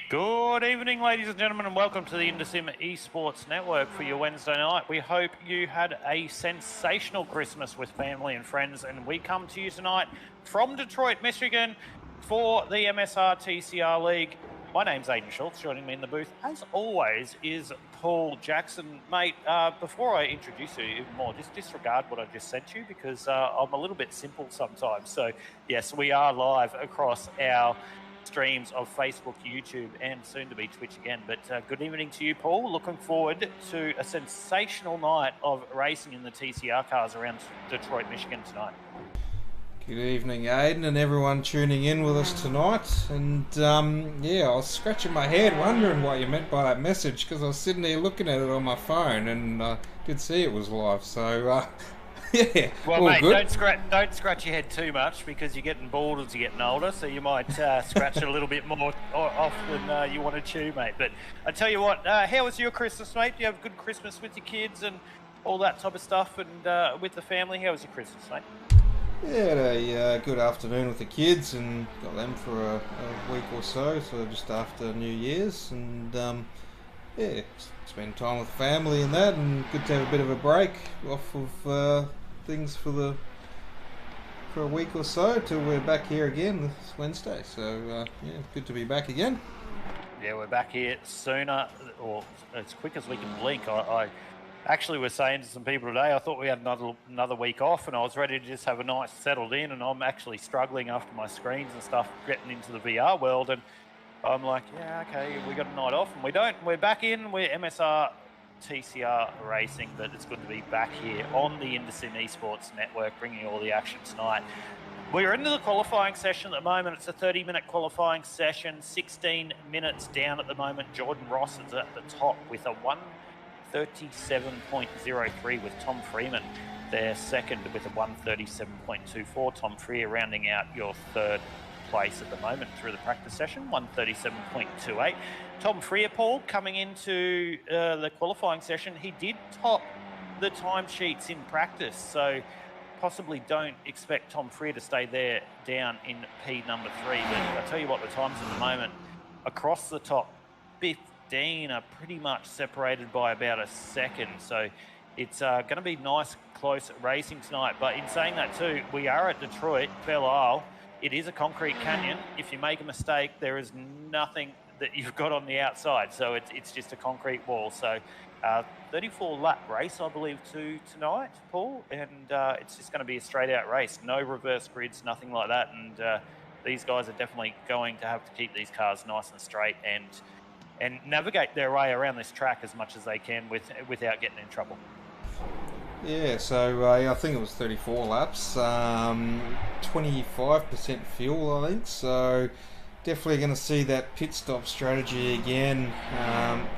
Good evening, ladies and gentlemen, and welcome to the Indosim Esports Network for your Wednesday night. We hope you had a sensational Christmas with family and friends, and we come to you tonight from Detroit, Michigan for the MSR TCR League. My name's Aidan Schultz. Joining me in the booth, as always, is Paul Jackson. Mate, before I introduce you even more, just disregard what I just said to you because I'm a little bit simple sometimes. So, yes, we are live across our streams of Facebook, YouTube, and soon to be Twitch again. But good evening to you, Paul. Looking forward to a sensational night of racing in the TCR cars around Detroit, Michigan tonight. Good evening, Aidan, and everyone tuning in with us tonight. And yeah, I was scratching my head wondering what you meant by that message because I was sitting there looking at it on my phone and did see it was live. So yeah, well, all mate, good. don't scratch your head too much because you're getting bald as you're getting older, so you might scratch it a little bit more off than you want to chew, mate. But I tell you what, how was your Christmas, mate? Do you have a good Christmas with your kids and all that type of stuff, and with the family? How was your Christmas, mate? Yeah, had a good afternoon with the kids and got them for a week or so just after New Year's, and yeah, spend time with family and that, and good to have a bit of a break off of things for a week or so till we're back here again this Wednesday. So yeah, good to be back again. Yeah, we're back here sooner or as quick as we can blink. I actually was saying to some people today, I thought we had another week off, and I was ready to just have a night settled in, and I'm actually struggling after my screens and stuff getting into the VR world, and I'm like, yeah, okay, we got a night off, and we don't. We're back in. We're MSR TCR racing, but it's good to be back here on the Indosim Esports Network, bringing you all the action tonight. We're into the qualifying session at the moment. It's a 30-minute qualifying session, 16 minutes down at the moment. Jordan Ross is at the top with a 1:37.03 with Tom Freeman. They're second with a 1:37.24. Tom Freer rounding out your third place at the moment through the practice session, 1:37.28. Tom Freer, Paul, coming into the qualifying session, he did top the timesheets in practice, so possibly don't expect Tom Freer to stay there down in P number 3. But I'll tell you what, the times at the moment across the top 15 are pretty much separated by about a second. So it's going to be nice, close racing tonight. But in saying that too, we are at Detroit, Belle Isle. It is a concrete canyon. If you make a mistake, there is nothing that you've got on the outside. So it's just a concrete wall. So 34-lap race, I believe, tonight, Paul. And it's just going to be a straight-out race. No reverse grids, nothing like that. And these guys are definitely going to have to keep these cars nice and straight and navigate their way around this track as much as they can without getting in trouble. Yeah, so I think it was 34 laps, 25% fuel, I think, so definitely going to see that pit stop strategy again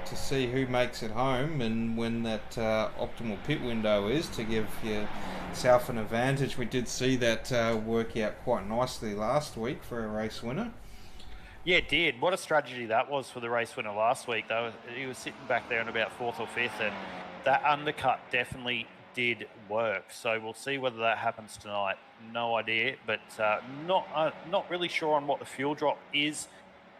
to see who makes it home and when that optimal pit window is to give yourself an advantage. We did see that work out quite nicely last week for a race winner. Yeah, it did. What a strategy that was for the race winner last week. He was sitting back there in about 4th or 5th, and that undercut definitely did work. So we'll see whether that happens tonight. No idea, but not really sure on what the fuel drop is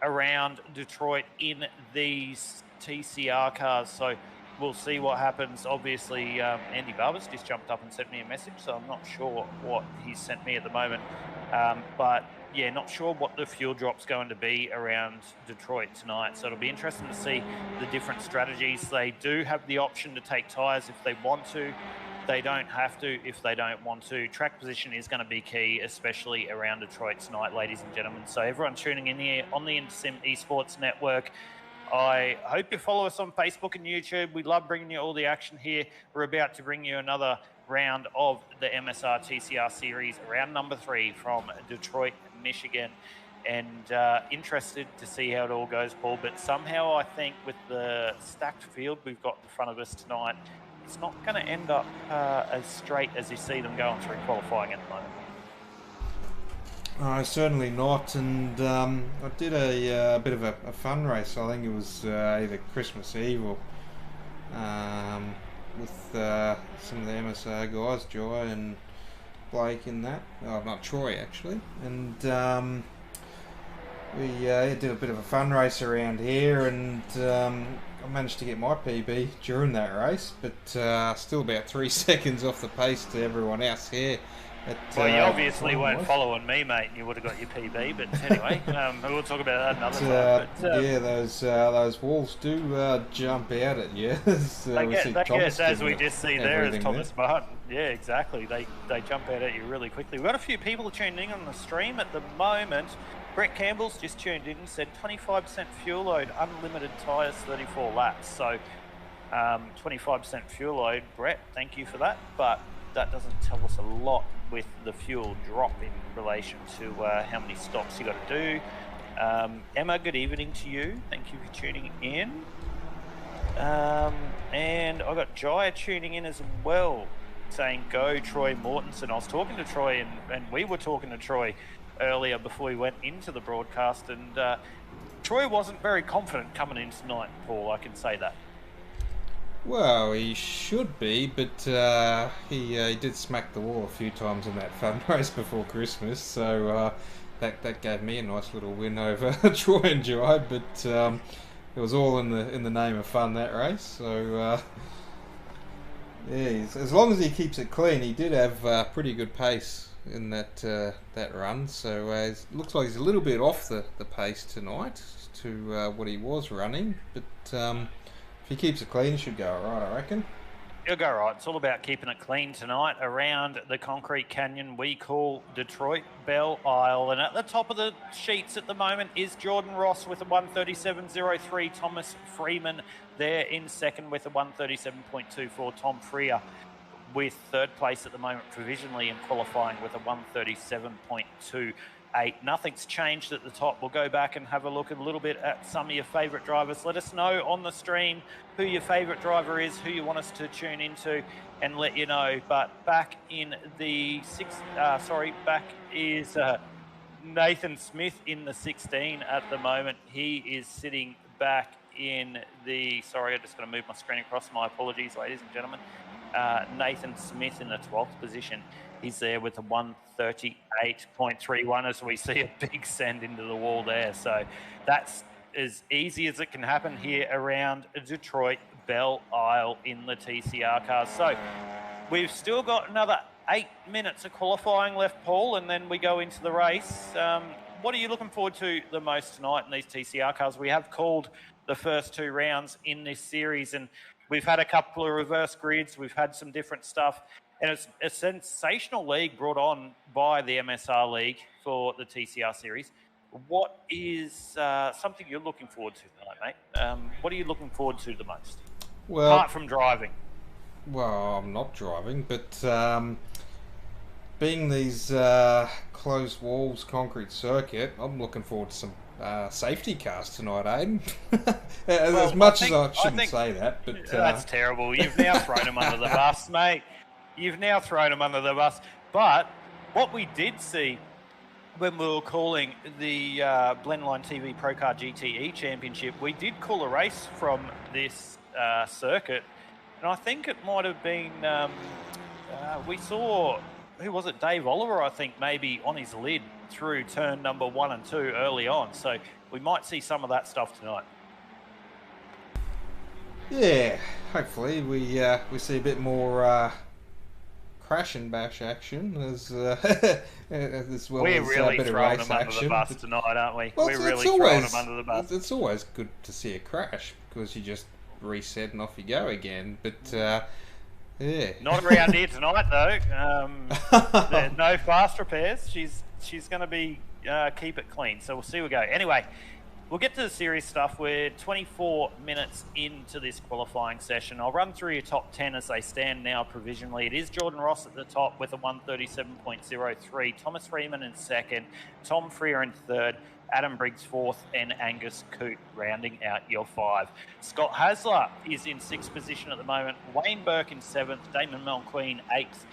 around Detroit in these TCR cars. So we'll see what happens. Obviously, Andy Barber's just jumped up and sent me a message, so I'm not sure what he's sent me at the moment. But yeah, not sure what the fuel drop's going to be around Detroit tonight. So it'll be interesting to see the different strategies. They do have the option to take tyres if they want to. They don't have to if they don't want to. Track position is going to be key, especially around Detroit tonight, ladies and gentlemen. So everyone tuning in here on the Indosim Esports Network, I hope you follow us on Facebook and YouTube. We love bringing you all the action here. We're about to bring you another round of the MSR TCR series, round number 3 from Detroit, Michigan. And interested to see how it all goes, Paul. But somehow I think with the stacked field we've got in front of us tonight, it's not going to end up as straight as you see them going through qualifying at the moment. Certainly not, and I did a bit of a fun race. I think it was either Christmas Eve or with some of the MSR guys, Joy and Blake in that. Oh, not Troy, actually. And We did a bit of a fun race around here, and I managed to get my PB during that race, but still about 3 seconds off the pace to everyone else here. Well, you obviously weren't following me, mate, and you would have got your PB. But anyway, we'll talk about that another time. But, yeah, those walls do jump out at you. They get, as we just see there, as Thomas there. Martin. Yeah, exactly. They jump out at you really quickly. We've got a few people tuning in on the stream at the moment. Brett Campbell's just tuned in and said 25% fuel load, unlimited tyres, 34 laps. So 25% fuel load, Brett, thank you for that. But that doesn't tell us a lot with the fuel drop in relation to how many stops you got to do. Emma, good evening to you. Thank you for tuning in. And I got Jaya tuning in as well, saying go Troy Mortensen. I was talking to Troy and we were talking to Troy earlier before we went into the broadcast, and Troy wasn't very confident coming in tonight, Paul, I can say that. Well, he should be, but he did smack the wall a few times in that fun race before Christmas, so that gave me a nice little win over Troy and Jai, but it was all in the name of fun, that race. So yeah, as long as he keeps it clean, he did have pretty good pace in that run. So it looks like he's a little bit off the pace tonight to what he was running, but if he keeps it clean, he should go alright, I reckon. He'll go right. It's all about keeping it clean tonight around the concrete canyon we call Detroit Belle Isle. And at the top of the sheets at the moment is Jordan Ross with a 137.03. Thomas Freeman there in second with a 137.24. Tom Freer with third place at the moment provisionally in qualifying with a 137.28. Nothing's changed at the top. We'll go back and have a look a little bit at some of your favourite drivers. Let us know on the stream who your favourite driver is, who you want us to tune into, and let you know. But back in the back is Nathan Smith in the 16 at the moment. He is sitting back in the, sorry, I'm just going to move my screen across. My apologies, ladies and gentlemen. Nathan Smith in the 12th position. He's there with a 138.31 as we see a big send into the wall there. So that's as easy as it can happen here around Detroit Belle Isle in the TCR cars. So we've still got another 8 minutes of qualifying left, Paul, and then we go into the race. What are you looking forward to the most tonight in these TCR cars? We have called the first 2 rounds in this series, and we've had a couple of reverse grids. We've had some different stuff. And it's a sensational league brought on by the MSR League for the TCR series. What is something you're looking forward to tonight, mate? What are you looking forward to the most? Well, apart from driving. Well, I'm not driving, but being these closed walls concrete circuit, I'm looking forward to some safety cars tonight, Aiden. As much as I shouldn't say that, but that's terrible. You've now thrown them under the bus, mate. You've now thrown them under the bus. But what we did see when we were calling the Blendline TV Pro Car GTE Championship, we did call a race from this circuit. And I think it might have been, we saw, who was it? Dave Oliver, I think, maybe on his lid through turn number 1 and 2 early on. So we might see some of that stuff tonight. Yeah, hopefully we see a bit more crash and bash action as well We're as really a bit of throwing race them action. Under the bus tonight, aren't we? Well, We're really throwing them under the bus. It's always good to see a crash because you just reset and off you go again. But yeah, not around here tonight though. There's no fast repairs. She's going to be keep it clean. So we'll see. We go anyway. We'll get to the serious stuff. We're 24 minutes into this qualifying session. I'll run through your top 10 as they stand now provisionally. It is Jordan Ross at the top with a 137.03. Thomas Freeman in second. Tom Freer in third. Adam Briggs fourth. And Angus Coote rounding out your 5. Scott Hasler is in 6th position at the moment. Wayne Burke in 7th. Damon Melqueen 8th.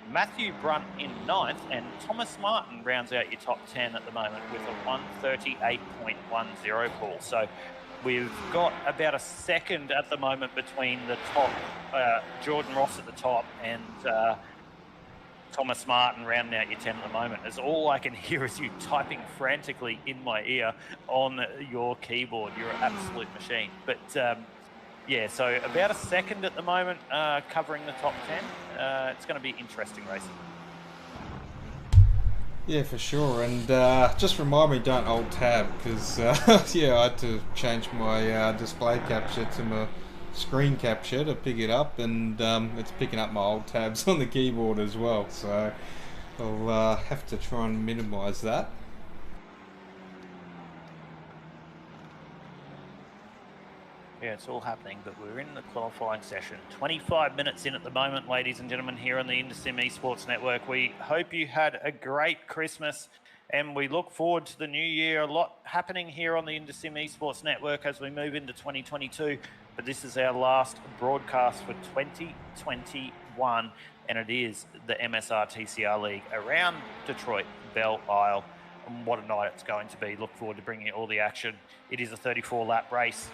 Matthew Brunt in 9th, and Thomas Martin rounds out your top 10 at the moment with a 138.10 Paul. So we've got about a second at the moment between the top, Jordan Ross at the top, and Thomas Martin rounding out your 10 at the moment. As all I can hear is you typing frantically in my ear on your keyboard. You're an absolute machine. But yeah, so about a second at the moment covering the top 10. It's going to be interesting racing. Yeah, for sure. And just remind me, don't alt tab, because yeah, I had to change my display capture to my screen capture to pick it up, and it's picking up my alt tabs on the keyboard as well. So I'll have to try and minimise that. Yeah, it's all happening, but we're in the qualifying session. 25 minutes in at the moment, ladies and gentlemen, here on the InterSim Esports Network. We hope you had a great Christmas, and we look forward to the new year. A lot happening here on the InterSim Esports Network as we move into 2022, but this is our last broadcast for 2021, and it is the MSR TCR League around Detroit, Belle Isle. And what a night it's going to be. Look forward to bringing you all the action. It is a 34-lap race.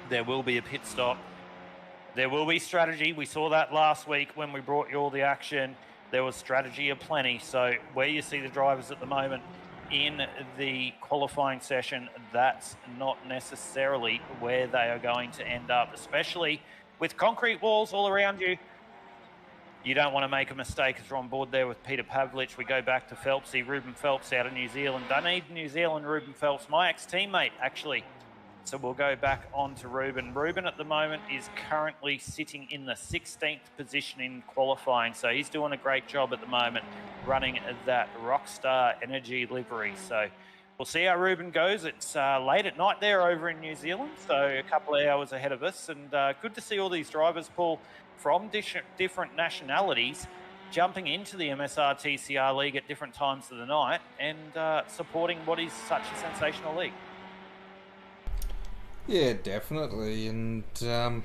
There will be a pit stop. There will be strategy. We saw that last week when we brought you all the action. There was strategy aplenty. So where you see the drivers at the moment in the qualifying session, that's not necessarily where they are going to end up, especially with concrete walls all around you. You don't want to make a mistake as we're on board there with Peter Pavlich. We go back to Phelpsy, Ruben Phelps out of New Zealand. Dunedin, New Zealand, Ruben Phelps, my ex-teammate, actually. So we'll go back on to Ruben. Ruben at the moment is currently sitting in the 16th position in qualifying. So he's doing a great job at the moment running that Rockstar Energy livery. So we'll see how Ruben goes. It's late at night there over in New Zealand, so a couple of hours ahead of us. And good to see all these drivers, Paul, from different nationalities jumping into the MSR TCR League at different times of the night and supporting what is such a sensational league. Yeah, definitely, and yeah,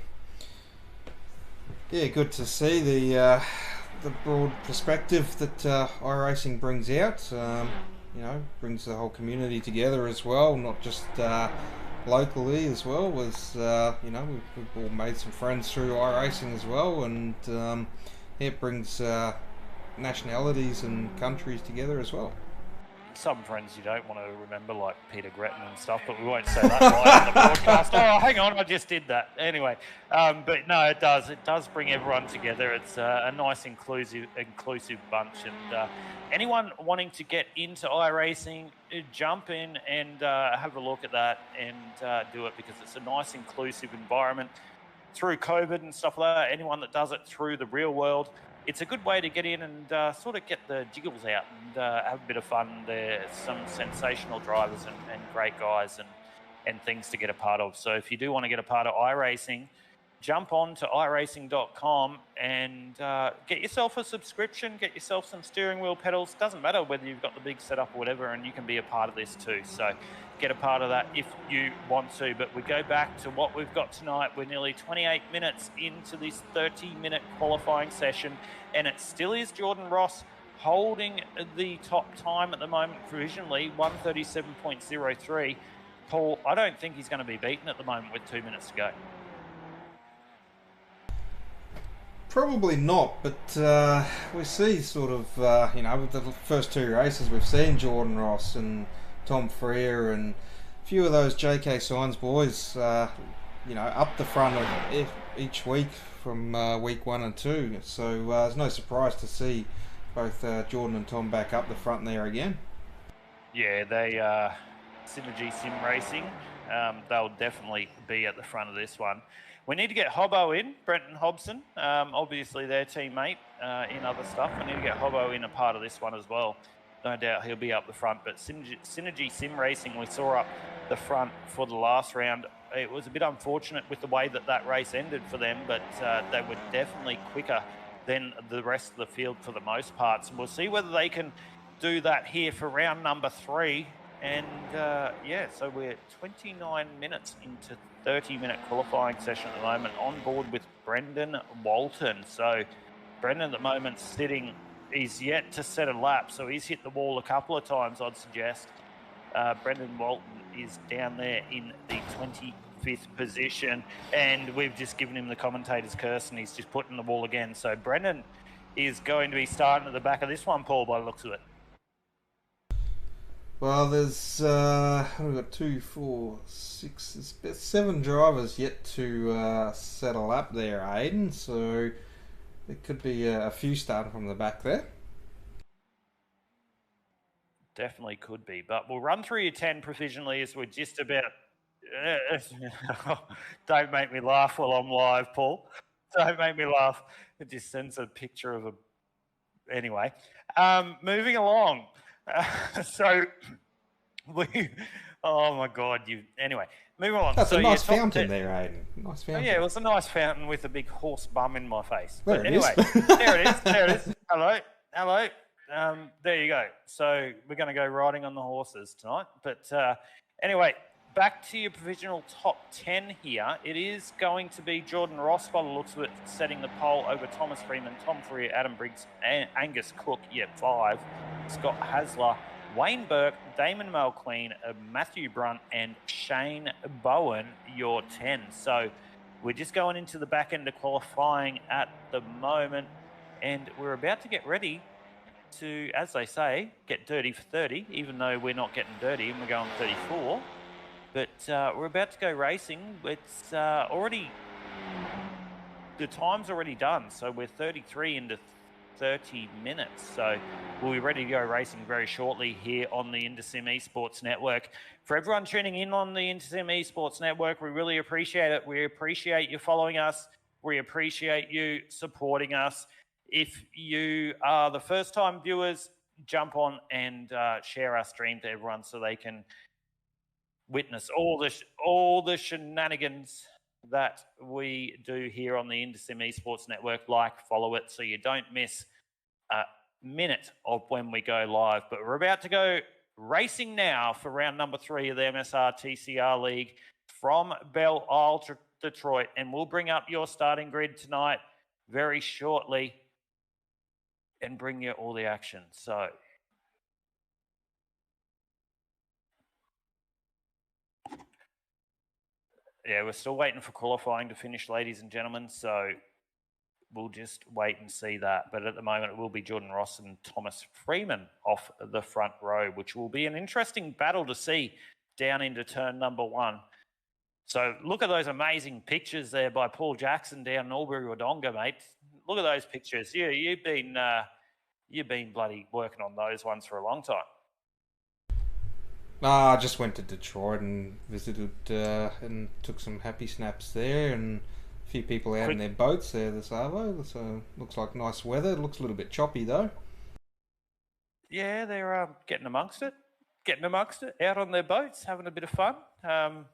good to see the broad perspective that iRacing brings out. You know, brings the whole community together as well, not just locally as well. Was you know, we've all made some friends through iRacing as well, and it brings nationalities and countries together as well. Some friends you don't want to remember, like Peter Gretton and stuff, but we won't say that live on the broadcast. Oh, hang on, I just did that. Anyway, but no, it does. It does bring everyone together. It's a nice, inclusive bunch. And anyone wanting to get into iRacing, jump in and have a look at that and do it, because it's a nice, inclusive environment. Through COVID and stuff like that, anyone that does it through the real world, it's a good way to get in and sort of get the jiggles out and have a bit of fun. There's some sensational drivers and great guys and things to get a part of. So if you do want to get a part of iRacing, jump on to iRacing.com and get yourself a subscription, get yourself some steering wheel pedals. Doesn't matter whether you've got the big setup or whatever, and you can be a part of this too. So get a part of that if you want to. But we go back to what we've got tonight. We're nearly 28 minutes into this 30-minute qualifying session, and it still is Jordan Ross holding the top time at the moment provisionally, 1:37.03. Paul, I don't think he's going to be beaten at the moment with 2 minutes to go. Probably not, but we see sort of, you know, with the first two races we've seen Jordan Ross and Tom Freer and a few of those JK Signs boys, you know, up the front of each week from week 1 and 2. So it's no surprise to see both Jordan and Tom back up the front there again. Yeah, they Synergy Sim Racing. They'll definitely be at the front of this one. We need to get Hobbo in, Brenton Hobson, obviously their teammate in other stuff. We need to get Hobbo in a part of this one as well. No doubt he'll be up the front, but Synergy Sim Racing we saw up the front for the last round. It was a bit unfortunate with the way that race ended for them, but they were definitely quicker than the rest of the field for the most part. So we'll see whether they can do that here for round number 3. And yeah, so we're 29 minutes into 30-minute qualifying session at the moment, on board with Brendan Walton. So Brendan at the moment sitting, he's yet to set a lap, so he's hit the wall a couple of times, I'd suggest. Brendan Walton is down there in the 25th position, and we've just given him the commentator's curse, and he's just put in the wall again. So Brendan is going to be starting at the back of this one, Paul, by the looks of it. Well, there's we've got 2, 4, 6, there's about 7 drivers yet to settle up there, Aiden. So there could be a few starting from the back there. Definitely could be, but we'll run through your 10 provisionally as we're just about. Don't make me laugh while I'm live, Paul. Don't make me laugh. It just sends a picture of a. Anyway, moving along. So we. Oh my God! Anyway. Moving on. That's so a nice fountain there, Aiden. Nice fountain. Oh, yeah, it was a nice fountain with a big horse bum in my face. There But it anyway, is. there it is. There it is. Hello. There you go. So we're going to go riding on the horses tonight. But anyway, back to your provisional top 10 here. It is going to be Jordan Ross, by the looks of it, setting the pole over Thomas Freeman, Tom Freer, Adam Briggs, and Angus Cook, 5. Scott Hasler, Wayne Burke, Damon Mulqueen, Matthew Brunt, and Shane Bowen, your 10. So we're just going into the back end of qualifying at the moment, and we're about to get ready to, as they say, get dirty for 30, even though we're not getting dirty and we're going 34. But we're about to go racing. It's already, the time's already done, so we're 33 into 30 minutes. So we'll be ready to go racing very shortly here on the InterSim Esports Network. For everyone tuning in on the InterSim Esports Network, we really appreciate it. We appreciate you following us. We appreciate you supporting us. If you are the first-time viewers, jump on and share our stream to everyone so they can witness all the shenanigans that we do here on the InterSim Esports Network. Follow it so you don't miss a minute of when we go live. But we're about to go racing now for round number 3 of the MSR TCR League from Belle Isle to Detroit. And we'll bring up your starting grid tonight very shortly and bring you all the action. So yeah, we're still waiting for qualifying to finish, ladies and gentlemen. So we'll just wait and see that. But at the moment, it will be Jordan Ross and Thomas Freeman off the front row, which will be an interesting battle to see down into turn number 1. So look at those amazing pictures there by Paul Jackson down in Albury-Wodonga, mate. Look at those pictures. Yeah, you've been bloody working on those ones for a long time. I just went to Detroit and visited and took some happy snaps there, and a few people out in their boats there this arvo. So looks like nice weather. It looks a little bit choppy though. Yeah, they're getting amongst it, out on their boats, having a bit of fun. But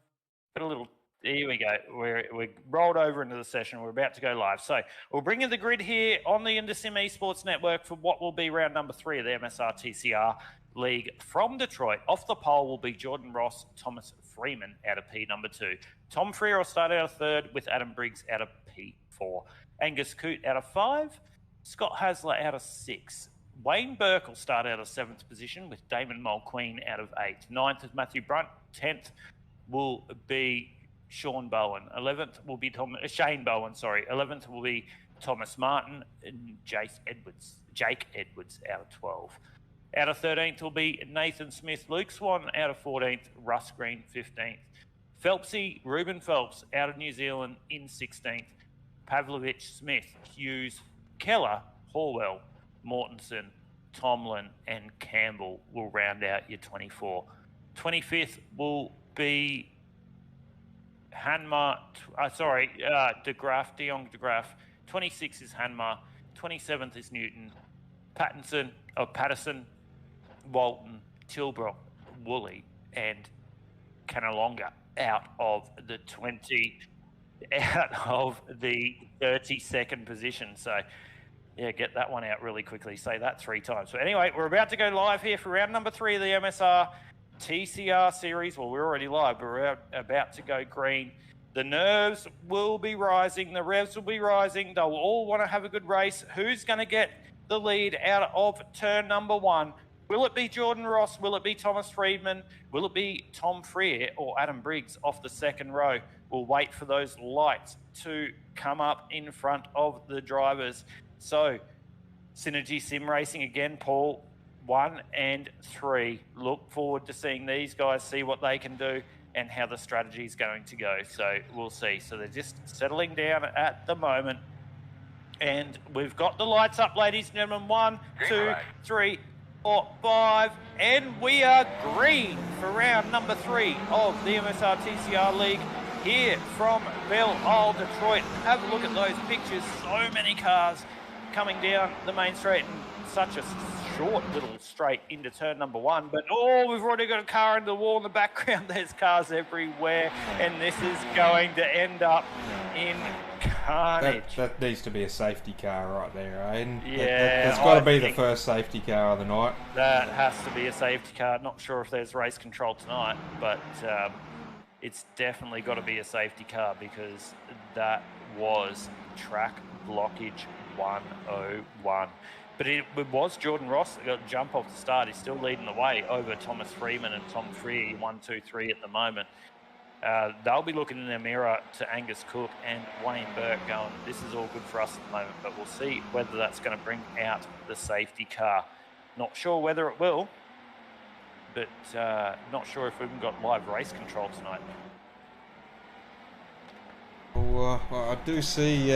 a little. Here we go. We're rolled over into the session. We're about to go live. So we'll bring you the grid here on the InterSim Esports Network for what will be round number 3 of the MSR TCR League from Detroit. Off the pole will be Jordan Ross, Thomas Freeman out of P number 2. Tom Freer will start out of 3rd with Adam Briggs out of P4. Angus Coote out of 5. Scott Hasler out of 6. Wayne Burke will start out of 7th position with Damon Mulqueen out of 8. 9th is Matthew Brunt. 10th will be Sean Bowen. 11th will be Shane Bowen, sorry. 11th will be Thomas Martin and Jake Edwards out of 12. Out of 13th will be Nathan Smith. Luke Swan out of 14th. Russ Green 15th. Phelpsy, Ruben Phelps out of New Zealand in 16th. Pavlovich, Smith, Hughes, Keller, Horwell, Mortensen, Tomlin and Campbell will round out your 24. 25th will be Hanma, De Graaf, De Jong De Graaf. 26 is Hanma. 27th is Newton. Patterson, Walton, Tilbrook, Woolley, and Canalonga out of the 32nd position. So, yeah, get that one out really quickly. Say that 3 times. So anyway, we're about to go live here for round number 3 of the MSR TCR series. Well, we're already live, but we're about to go green. The nerves will be rising. The revs will be rising. They'll all want to have a good race. Who's going to get the lead out of turn number 1? Will it be Jordan Ross? Will it be Thomas Freedman? Will it be Tom Freer or Adam Briggs off the second row? We'll wait for those lights to come up in front of the drivers. So Synergy Sim Racing again, Paul, 1 and 3. Look forward to seeing these guys, see what they can do and how the strategy is going to go. So we'll see. So they're just settling down at the moment. And we've got the lights up, ladies and gentlemen. 1, 2, 3, 4, 5. And we are green for round number 3 of the MSR TCR League here from Belle Isle, Detroit. Have a look at those pictures. So many cars coming down the main straight and such a short little straight into turn number 1. But, oh, we've already got a car in the wall in the background. There's cars everywhere. And this is going to end up in carnage. That needs to be a safety car right there, Aiden. Yeah, that's got to be the first safety car of the night. That has to be a safety car. Not sure if there's race control tonight, but it's definitely got to be a safety car because that was track blockage 101. But it was Jordan Ross that got a jump off the start. He's still leading the way over Thomas Freeman and Tom Freer, 1, 2, 3 at the moment. They'll be looking in their mirror to Angus Cook and Wayne Burke going, this is all good for us at the moment, but we'll see whether that's going to bring out the safety car. Not sure whether it will, but not sure if we've even got live race control tonight. Well, I do see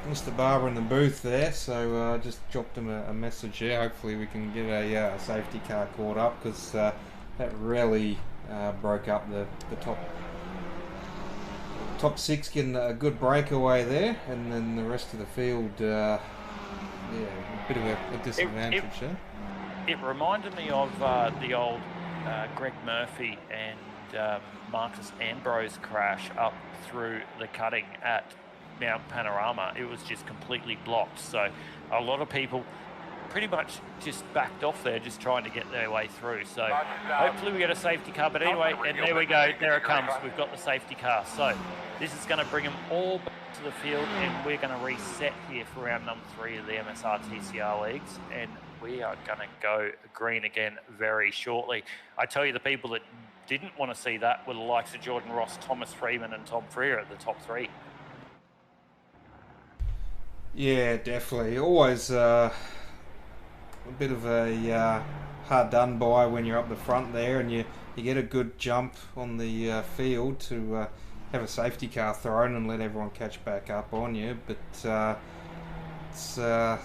Mr. Barber in the booth there, so I just dropped him a message here. Hopefully we can get a safety car caught up, because that really broke up the top 6, getting a good breakaway there, and then the rest of the field, yeah, a bit of a disadvantage there. It reminded me of the old Greg Murphy and Marcus Ambrose crash up through the cutting at Mount Panorama. It was just completely blocked, so a lot of people pretty much just backed off there, just trying to get their way through. So hopefully we get a safety car. But anyway, and there we go, there it comes. We've got the safety car. So this is going to bring them all back to the field, and we're going to reset here for round number 3 of the MSR TCR Leagues, and we are going to go green again very shortly. I tell you, the people that didn't want to see that were the likes of Jordan Ross, Thomas Freeman and Tom Freer at the top 3. Yeah, definitely. Always a bit of a hard done by when you're up the front there, and you get a good jump on the field to have a safety car thrown and let everyone catch back up on you. But it's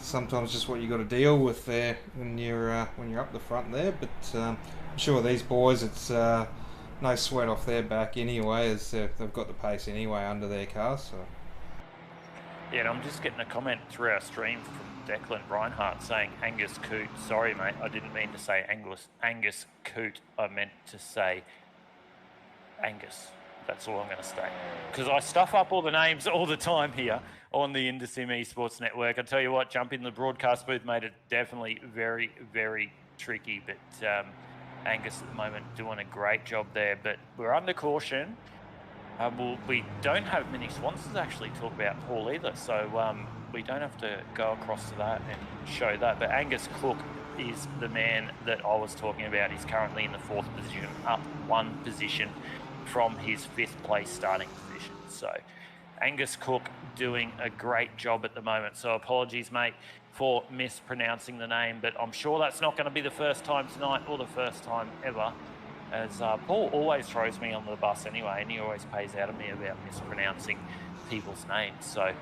sometimes just what you got to deal with there when you're up the front there. But I'm sure these boys, it's no sweat off their back anyway, as they've got the pace anyway under their car. So. Yeah, and I'm just getting a comment through our stream from Declan Reinhardt saying Angus Coot. Sorry, mate, I didn't mean to say Angus Coot. I meant to say Angus. That's all I'm going to say. Because I stuff up all the names all the time here on the InterSim Esports Network. I tell you what, jump in the broadcast booth made it definitely very, very tricky. But Angus at the moment doing a great job there. But we're under caution. Well, we don't have many sponsors actually to talk about, Paul, either. So we don't have to go across to that and show that. But Angus Cook is the man that I was talking about. He's currently in the 4th position, up 1 position from his 5th place starting position. So Angus Cook doing a great job at the moment. So apologies, mate, for mispronouncing the name, but I'm sure that's not going to be the first time tonight or the first time ever, as Paul always throws me on the bus anyway, and he always pays out of me about mispronouncing people's names. So,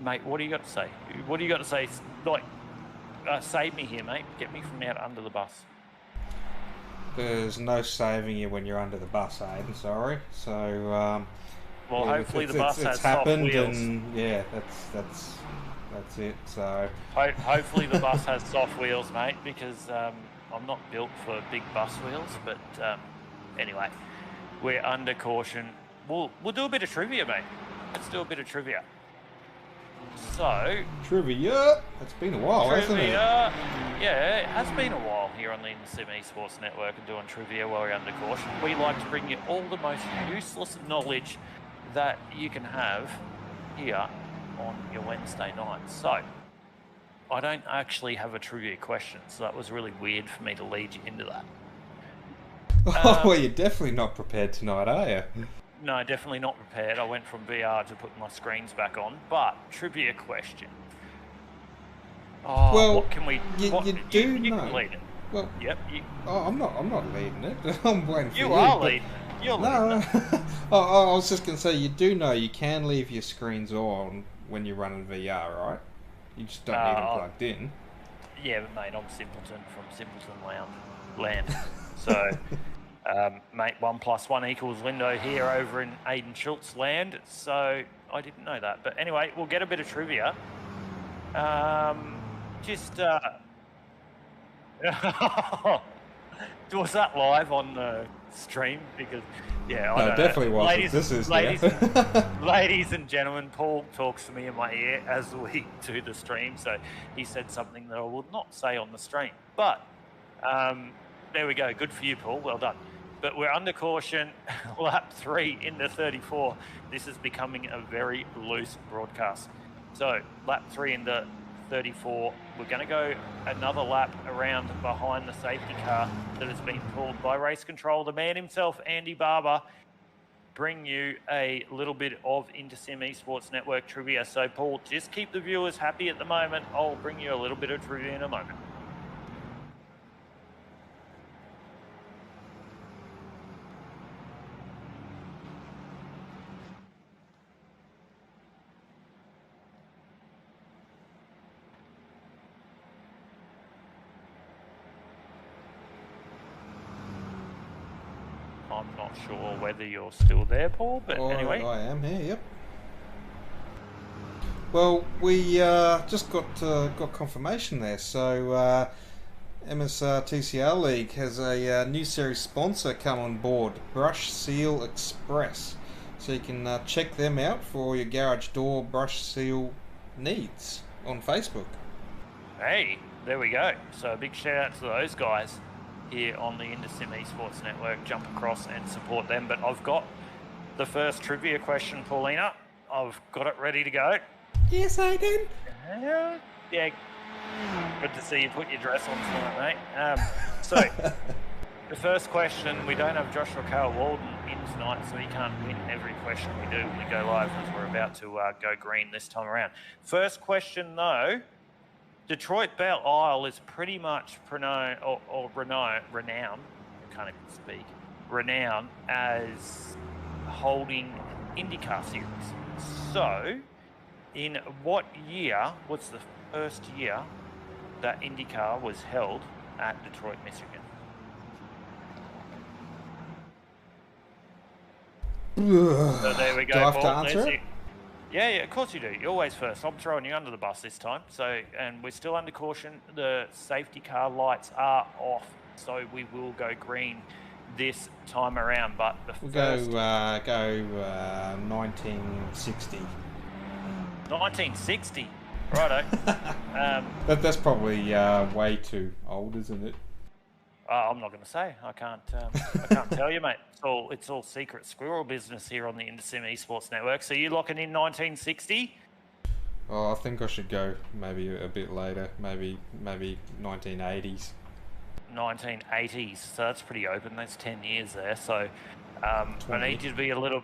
mate, what do you got to say? What do you got to say? Like, save me here, mate. Get me from out under the bus. There's no saving you when you're under the bus, Aiden. Sorry. So, well, yeah, hopefully the bus has soft happened, wheels. and yeah, that's it. So, hopefully the bus has soft wheels, mate, because I'm not built for big bus wheels. But anyway, we're under caution. We'll do a bit of trivia, mate. Let's do a bit of trivia. So trivia. It's been a while, hasn't it? Yeah, it has been a while here on the InterSim Esports Network and doing trivia while we're under caution. We like to bring you all the most useless knowledge that you can have here on your Wednesday night. So I don't actually have a trivia question, so that was really weird for me to lead you into that. Well, you're definitely not prepared tonight, are you? No, definitely not prepared. I went from VR to put my screens back on. But trivia question. Oh, Well, what can we? What you do you know. can lead it. Well, Yep. I'm not leading it. I'm waiting for you. You are But leading it. You're leading no, it. I was just gonna say you do know you can leave your screens on when you're running VR, right? You just don't need them Uh, plugged in. yeah, but mate, I'm Simpleton from Simpleton Land. So, mate, 1+1 = Lindo here over in Aidan Schultz land. So I didn't know that. But anyway, we'll get a bit of trivia. Just was that live on the stream? Because yeah, I No, don't definitely know. wasn't. This is Ladies and gentlemen, Paul talks to me in my ear as we do the stream. So he said something that I will not say on the stream. But there we go. Good for you, Paul. Well done. But we're under caution, lap 3 into 34. This is becoming a very loose broadcast. So lap 3 into 34. We're going to go another lap around behind the safety car that has been pulled by race control. The man himself, Andy Barber, bring you a little bit of InterSim Esports Network trivia. So, Paul, just keep the viewers happy at the moment. I'll bring you a little bit of trivia in a moment. I'm not sure whether you're still there, Paul, but anyway. I am here, yep. Well, we just got confirmation there. So MSR TCR League has a new series sponsor come on board, Brush Seal Express. So you can check them out for your garage door brush seal needs on Facebook. Hey, there we go. So a big shout out to those guys here on the InterSim Esports Network. Jump across and support them. But I've got the first trivia question, Paulina. I've got it ready to go. Yes, I did. Yeah. Good to see you put your dress on tonight, mate. So, the first question, we don't have Joshua Carroll-Walden in tonight, so he can't win every question we do when we go live, because we're about to go green this time around. First question, though. Detroit Belle Isle is pretty much renowned, I can't even speak, renowned as holding IndyCar series. So, in what year was the first year that IndyCar was held at Detroit, Michigan? So there we go. Do I have Paul. to answer it? Yeah, of course you do. You're always first. I'm throwing you under the bus this time. So, and we're still under caution. The safety car lights are off, so we will go green this time around. But the We'll first... go 1960. 1960. Righto. That's probably way too old, isn't it? I'm not going to say. I can't tell you, mate. It's all secret squirrel business here on the InterSim Esports Network. So you locking in 1960? Oh, I think I should go maybe a bit later, maybe 1980s. 1980s. So that's pretty open. That's 10 years there. So I need you to be a little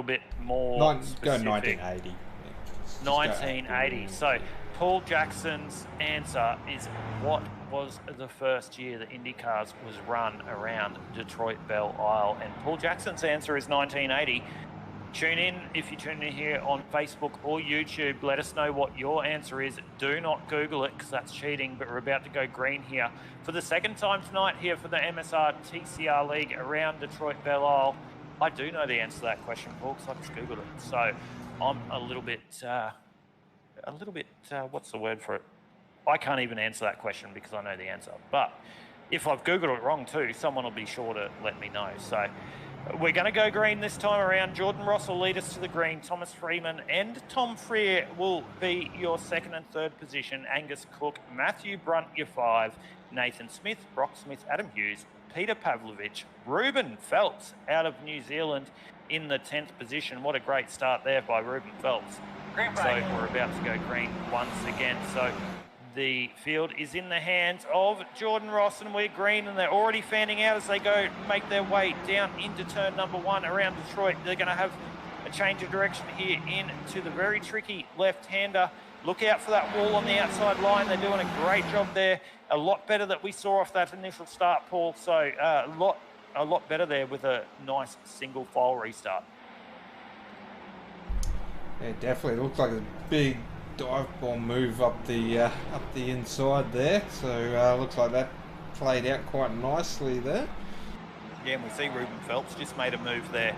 bit more specific. Go 1980. 1980. So Paul Jackson's answer is, what was the first year that IndyCars was run around Detroit Belle Isle? And Paul Jackson's answer is 1980. Tune in if you tune in here on Facebook or YouTube. Let us know what your answer is. Do not Google it, because that's cheating, but we're about to go green here for the second time tonight here for the MSR TCR League around Detroit Belle Isle. I do know the answer to that question, Paul, because I just Googled it. So I'm a little bit, what's the word for it? I can't even answer that question because I know the answer. But if I've Googled it wrong too, someone will be sure to let me know. So we're going to go green this time around. Jordan Ross will lead us to the green. Thomas Freeman and Tom Freer will be your second and third position. Angus Cook, Matthew Brunt, your 5. Nathan Smith, Brock Smith, Adam Hughes, Peter Pavlovich, Ruben Phelps out of New Zealand in the 10th position. What a great start there by Ruben Phelps. So we're about to go green once again. So the field is in the hands of Jordan Ross, and we're green, and they're already fanning out as they go make their way down into turn number 1 around Detroit. They're going to have a change of direction here into the very tricky left-hander. Look out for that wall on the outside line. They're doing a great job there. A lot better that we saw off that initial start, Paul. So a lot better there with a nice single file restart. Yeah, definitely. It looked like a big dive bomb move up the inside there. So looks like that played out quite nicely there. Yeah, and we see Ruben Phelps just made a move there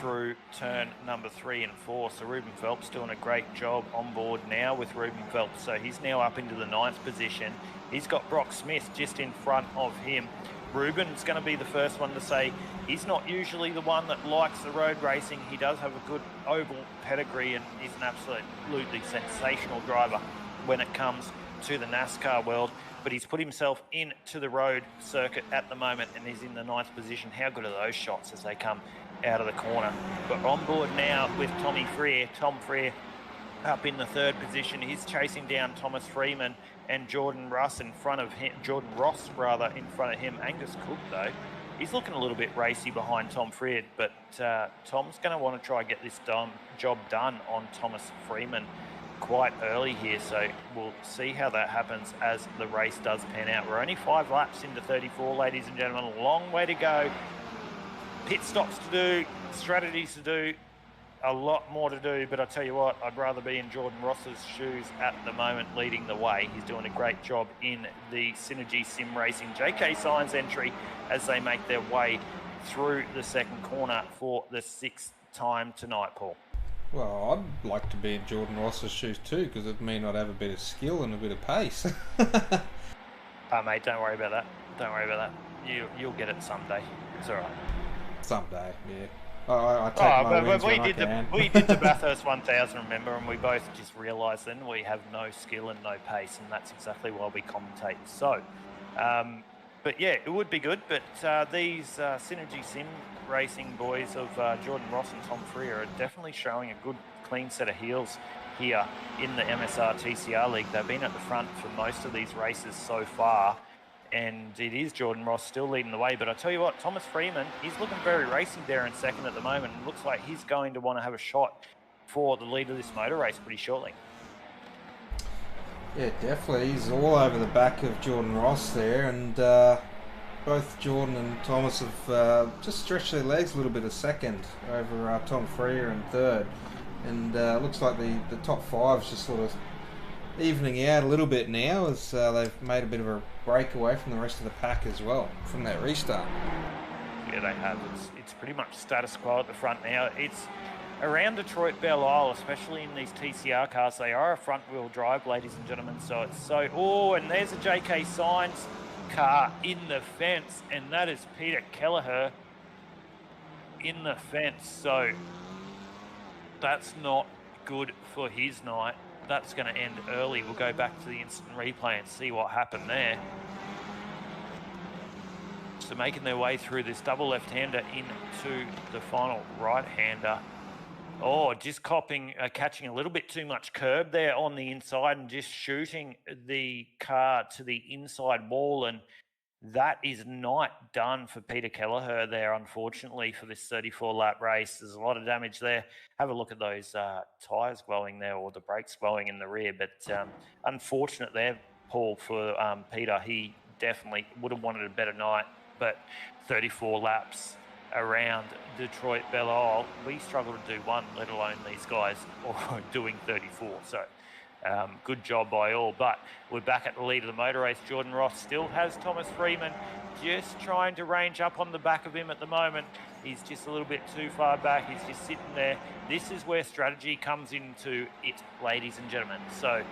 through turn number 3 and 4. So Ruben Phelps doing a great job on board now with Ruben Phelps. So he's now up into the 9th position. He's got Brock Smith just in front of him. Ruben's going to be the first one to say he's not usually the one that likes the road racing. He does have a good oval pedigree and he's an absolutely sensational driver when it comes to the NASCAR world. But he's put himself into the road circuit at the moment and he's in the 9th position. How good are those shots as they come out of the corner? But on board now with Tommy Freer. Tom Freer up in the 3rd position. He's chasing down Thomas Freeman and Jordan Ross in front of him. Angus Cook, though, he's looking a little bit racy behind Tom Freer, but Tom's going to want to try and get this job done on Thomas Freeman quite early here, so we'll see how that happens as the race does pan out. We're only 5 laps into 34, ladies and gentlemen. A long way to go. Pit stops to do, strategies to do, a lot more to do, but I tell you what, I'd rather be in Jordan Ross's shoes at the moment leading the way. He's doing a great job in the Synergy Sim Racing JK Signs entry as they make their way through the 2nd corner for the 6th time tonight, Paul. Well, I'd like to be in Jordan Ross's shoes too, because it may not have a bit of skill and a bit of pace. Mate, don't worry about that. Don't worry about that. You'll get it someday. It's all right. Someday, yeah. I take my wins when I can. We did the Bathurst 1000, remember, and we both just realised then we have no skill and no pace, and that's exactly why we commentate. So, but yeah, it would be good, but these Synergy Sim Racing boys of Jordan Ross and Tom Freer are definitely showing a good, clean set of heels here in the MSR TCR League. They've been at the front for most of these races so far, and it is Jordan Ross still leading the way. But I tell you what, Thomas Freeman, he's looking very racy there in 2nd at the moment. It looks like he's going to want to have a shot for the lead of this motor race pretty shortly. Yeah, definitely. He's all over the back of Jordan Ross there, and both Jordan and Thomas have just stretched their legs a little bit a 2nd over Tom Freer in 3rd. And looks like the top 5's just sort of evening out a little bit now as they've made a bit of a break away from the rest of the pack as well from that restart. Yeah, they have. It's pretty much status quo at the front now. It's around Detroit Belle Isle, especially in these TCR cars. They are a front-wheel drive, ladies and gentlemen. So it's so... Oh, and there's a JK Signs car in the fence, and that is Peter Kelleher in the fence. So that's not good for his night. That's going to end early. We'll go back to the instant replay and see what happened there. So making their way through this double left-hander into the final right-hander. Oh, just catching a little bit too much curb there on the inside and just shooting the car to the inside wall. And that is not done for Peter Kelleher there, unfortunately, for this 34-lap race. There's a lot of damage there. Have a look at those tyres glowing there, or the brakes glowing in the rear. But unfortunate there, Paul, for Peter. He definitely would have wanted a better night. But 34 laps around Detroit Belle Isle, we struggle to do one, let alone these guys doing 34. So good job by all. But we're back at the lead of the motor race. Jordan Ross still has Thomas Freeman just trying to range up on the back of him at the moment. He's just a little bit too far back. He's just sitting there. This is where strategy comes into it, ladies and gentlemen. So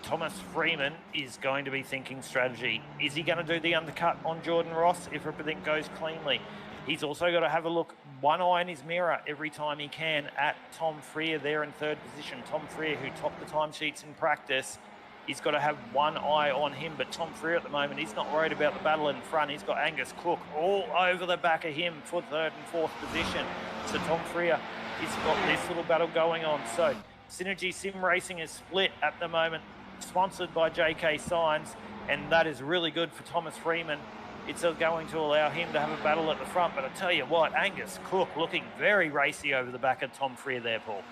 Thomas Freeman is going to be thinking strategy. Is he going to do the undercut on Jordan Ross if everything goes cleanly? He's also got to have a look, one eye in his mirror every time he can at Tom Freer there in 3rd position. Tom Freer, who topped the timesheets in practice, he's got to have one eye on him. But Tom Freer at the moment, he's not worried about the battle in front. He's got Angus Cook all over the back of him for 3rd and 4th position. So Tom Freer, he's got this little battle going on. So Synergy Sim Racing is split at the moment, sponsored by JK Signs, and that is really good for Thomas Freeman. it's going to allow him to have a battle at the front. But I tell you what, Angus Cook looking very racy over the back of Tom Freer there, Paul.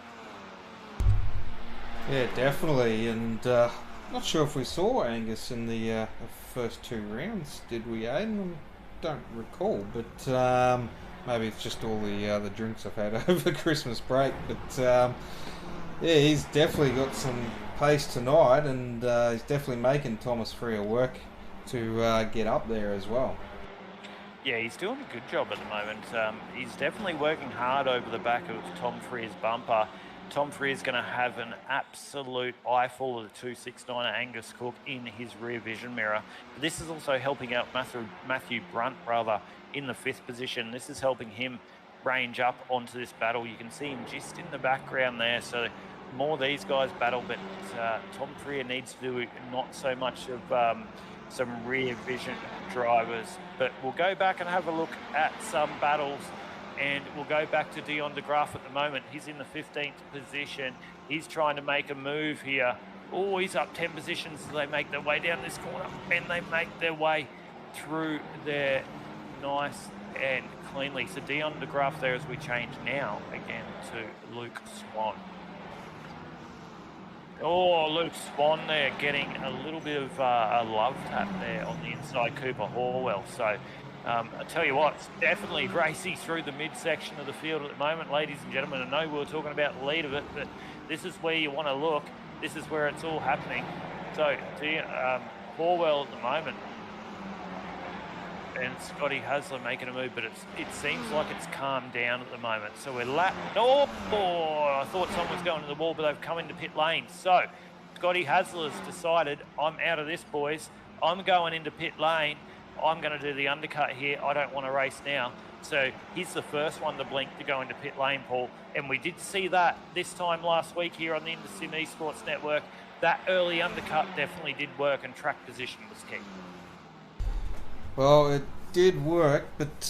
Yeah, definitely. And not sure if we saw Angus in the first 2 rounds, did we, Aiden? Don't recall, but maybe it's just all the drinks I've had over Christmas break. But yeah, he's definitely got some pace tonight, and he's definitely making Thomas Freer work to get up there as well. Yeah, he's doing a good job at the moment. He's definitely working hard over the back of Tom Freer's bumper. Tom Freer's going to have an absolute eyeful of the 269 Angus Cook in his rear vision mirror. But this is also helping out Matthew Brunt, in the 5th position. This is helping him range up onto this battle. You can see him just in the background there. So more these guys battle, but Tom Freer needs to do not so much of some rear vision drivers. But we'll go back and have a look at some battles. And we'll go back to Dion de Graaf at the moment. He's in the 15th position. He's trying to make a move here. Oh, he's up 10 positions as they make their way down this corner. And they make their way through there nice and cleanly. So Dion de Graaf there as we change now again to Luke Swan. Oh, Luke Swan there getting a little bit of a love tap there on the inside Cooper Horwell. So I tell you what, it's definitely racy through the midsection of the field at the moment, ladies and gentlemen. I know we were talking about the lead of it, but this is where you want to look. This is where it's all happening. So, Horwell at the moment, and Scotty Hasler making a move, but it seems like it's calmed down at the moment. So we're oh, I thought someone was going to the wall, but they've come into pit lane. So Scotty Hasler's decided, I'm out of this, boys. I'm going into pit lane. I'm going to do the undercut here. I don't want to race now. So he's the first one to blink to go into pit lane, Paul. And we did see that this time last week here on the InterSim Esports Network. That early undercut definitely did work, and track position was key. Well, it did work, but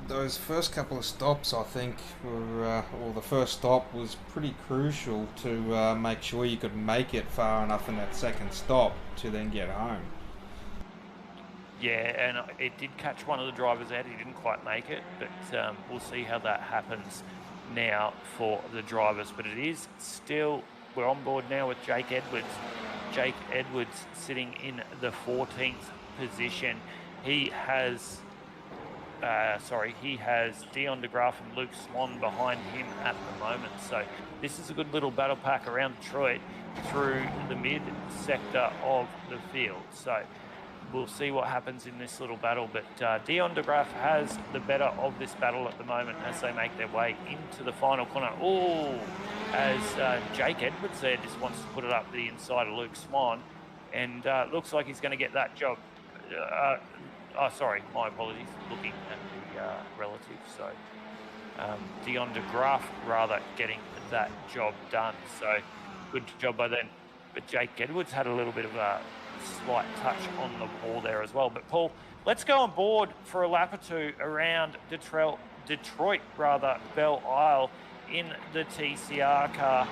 those first couple of stops, I think, were, well, the first stop was pretty crucial to make sure you could make it far enough in that second stop to then get home. Yeah, and it did catch one of the drivers out. He didn't quite make it, but we'll see how that happens now for the drivers. But it is still, we're on board now with Jake Edwards. Jake Edwards sitting in the 14th position. He has Dion de Graaf and Luke Swan behind him at the moment. So this is a good little battle pack around Detroit through the mid sector of the field. So we'll see what happens in this little battle, but Dion de Graaf has the better of this battle at the moment as they make their way into the final corner. Oh, as Jake Edwards there just wants to put it up the inside of Luke Swan, and looks like he's going to get that job. Sorry, my apologies, looking at the relative. So Dion de Graaf rather getting that job done. So good job by them. But Jake Edwards had a little bit of a slight touch on the ball there as well. But Paul, let's go on board for a lap or two around Detroit, Belle Isle in the TCR car.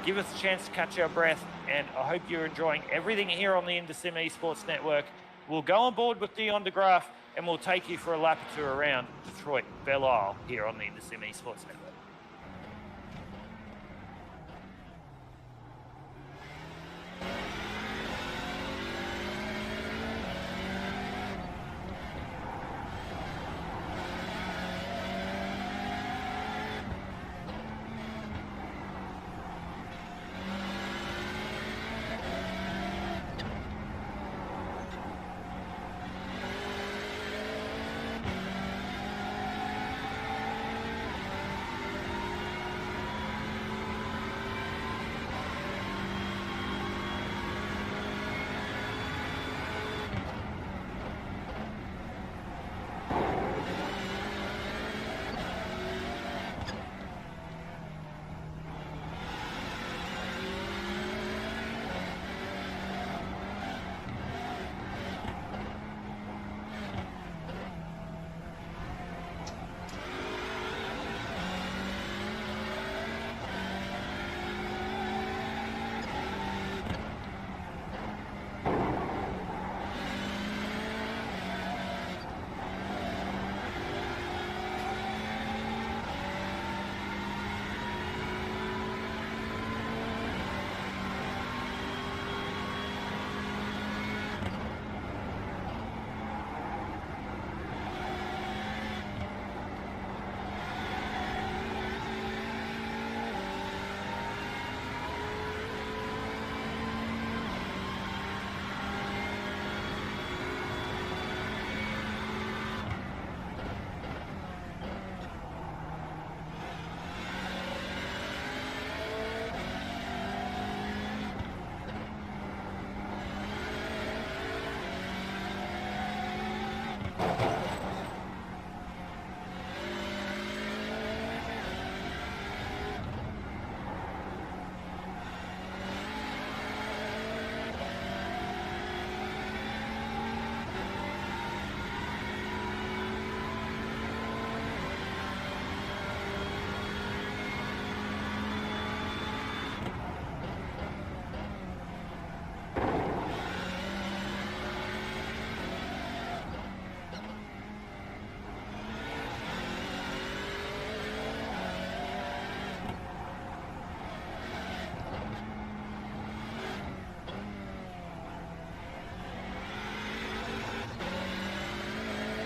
Give us a chance to catch our breath, and I hope you're enjoying everything here on the InterSim Esports Network. We'll go on board with Dion de Graaf, and we'll take you for a lap or two around Detroit, Belle Isle here on the InterSim Esports Network.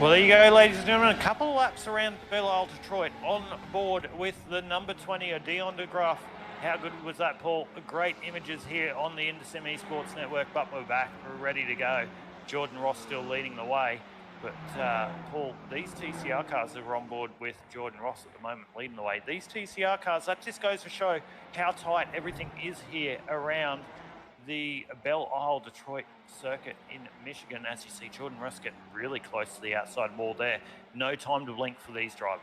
Well, there you go, ladies and gentlemen. A couple of laps around Belle Isle, Detroit. On board with the number 20, Dion DeGraff. How good was that, Paul? Great images here on the InterSim Esports Network, but we're back. We're ready to go. Jordan Ross still leading the way. But, Paul, these TCR cars that are on board with Jordan Ross at the moment leading the way. These TCR cars, that just goes to show how tight everything is here around the Belle Isle Detroit circuit in Michigan. As you see, Jordan Ross getting really close to the outside wall there. No time to blink for these drivers.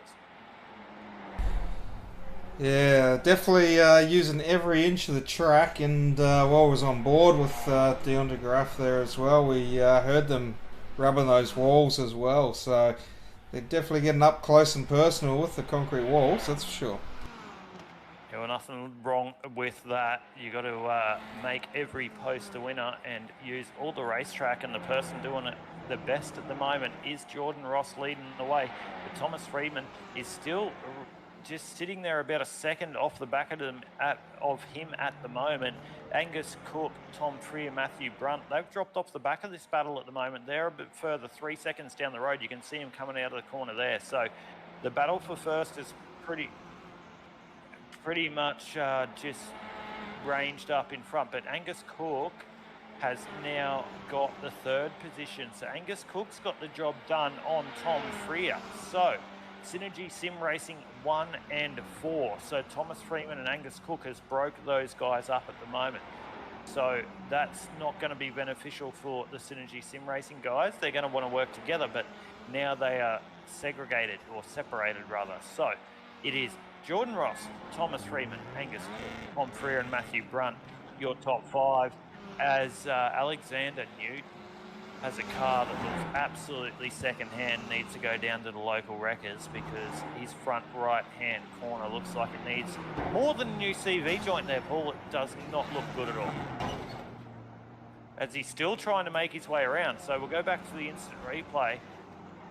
Yeah, definitely using every inch of the track, and while I was on board with Dion DeGraff there as well, we heard them rubbing those walls as well, so they're definitely getting up close and personal with the concrete walls, that's for sure. Yeah, well, nothing wrong with that. You got to make every post a winner and use all the racetrack, and the person doing it the best at the moment is Jordan Ross leading the way. But Thomas Friedman is still just sitting there about a second off the back of him at the moment. Angus Cook, Tom Freer, Matthew Brunt, they've dropped off the back of this battle at the moment. They're a bit further, 3 seconds down the road. You can see him coming out of the corner there. So the battle for first is pretty much just ranged up in front. But Angus Cook has now got the third position. So Angus Cook's got the job done on Tom Freer. So Synergy Sim Racing 1 and 4. So Thomas Freeman and Angus Cook has broke those guys up at the moment. So that's not going to be beneficial for the Synergy Sim Racing guys. They're going to want to work together, but now they are segregated, or separated rather. So it is Jordan Ross, Thomas Freeman, Angus Cook, Tom Freer and Matthew Brunt, your top 5, as Alexander Newton has a car that looks absolutely second-hand, needs to go down to the local wreckers because his front right-hand corner looks like it needs more than a new CV joint there, Paul. It does not look good at all, as he's still trying to make his way around. So we'll go back to the instant replay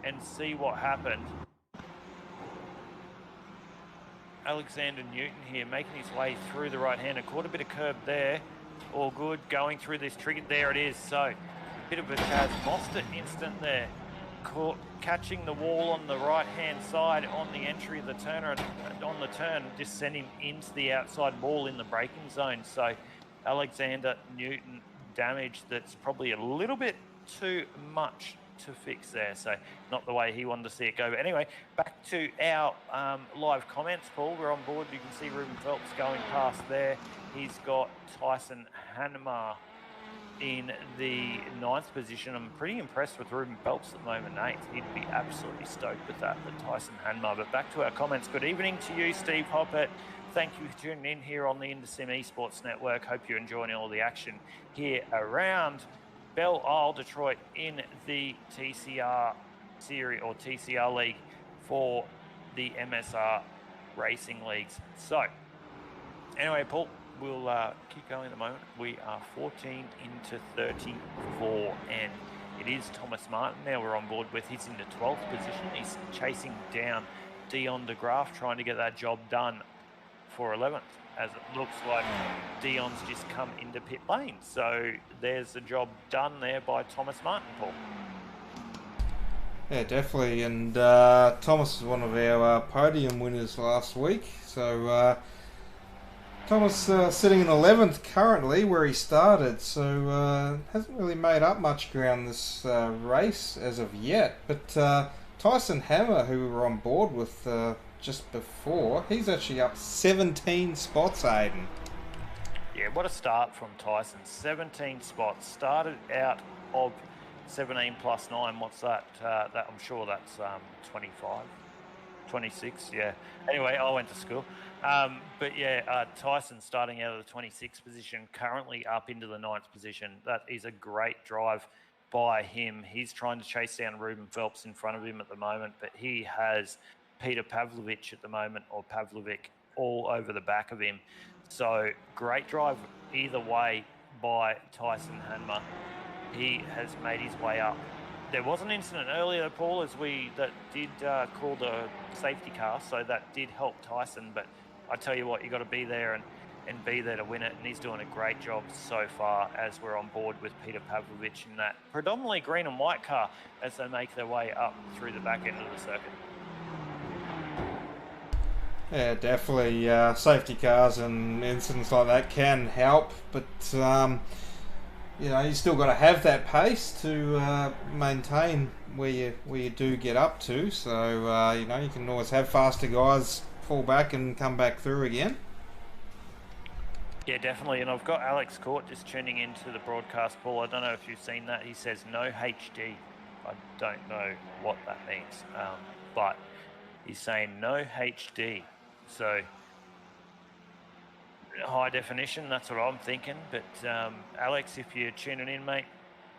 and see what happened. Alexander Newton here making his way through the right-hander, caught a bit of curb there. All good, going through this trigger. There it is. So bit of a Chaz Mostert instant there. Catching the wall on the right-hand side on the entry of the turner, and on the turn, just sent him into the outside wall in the braking zone. So Alexander Newton damage that's probably a little bit too much to fix there. So not the way he wanted to see it go. But anyway, back to our live comments, Paul. We're on board. You can see Ruben Phelps going past there. He's got Tyson Hanmar in the 9th position. I'm pretty impressed with Ruben Phelps at the moment, 8th. He'd be absolutely stoked with that, the Tyson Hanmar. But back to our comments. Good evening to you, Steve Hoppett. Thank you for tuning in here on the InterSim Esports Network. Hope you're enjoying all the action here around Belle Isle, Detroit in the TCR series, or TCR League, for the MSR Racing Leagues. So anyway, Paul, we'll keep going at the moment. We are 14 into 34, and it is Thomas Martin now we're on board with. He's in the 12th position. He's chasing down Dion DeGraff, trying to get that job done for 11th, as it looks like Dion's just come into pit lane. So there's the job done there by Thomas Martin, Paul. Yeah, definitely. And Thomas is one of our podium winners last week. So Thomas sitting in 11th currently where he started, so hasn't really made up much ground this race as of yet. But Tyson Hammer, who we were on board with just before, he's actually up 17 spots, Aiden. Yeah, what a start from Tyson. 17 spots. Started out of 17 plus 9. What's that? That I'm sure that's 25. 26, yeah. Anyway, I went to school. But yeah, Tyson starting out of the 26th position, currently up into the 9th position. That is a great drive by him. He's trying to chase down Ruben Phelps in front of him at the moment, but he has Peter Pavlovich at the moment, or Pavlovic, all over the back of him. So great drive either way by Tyson Hanma. He has made his way up. There was an incident earlier, Paul, that did call the safety car, so that did help Tyson. But I tell you what, you got to be there and and be there to win it. And he's doing a great job so far as we're on board with Peter Pavlovich in that predominantly green and white car as they make their way up through the back end of the circuit. Yeah, definitely. Safety cars and incidents like that can help, but you still got to have that pace to maintain where you do get up to. So you can always have faster guys fall back and come back through again. Yeah, definitely. And I've got Alex Court just tuning into the broadcast, Paul. I don't know if you've seen that. He says no HD. I don't know what that means, but he's saying no HD. So high definition, that's what I'm thinking. But Alex, if you're tuning in, mate,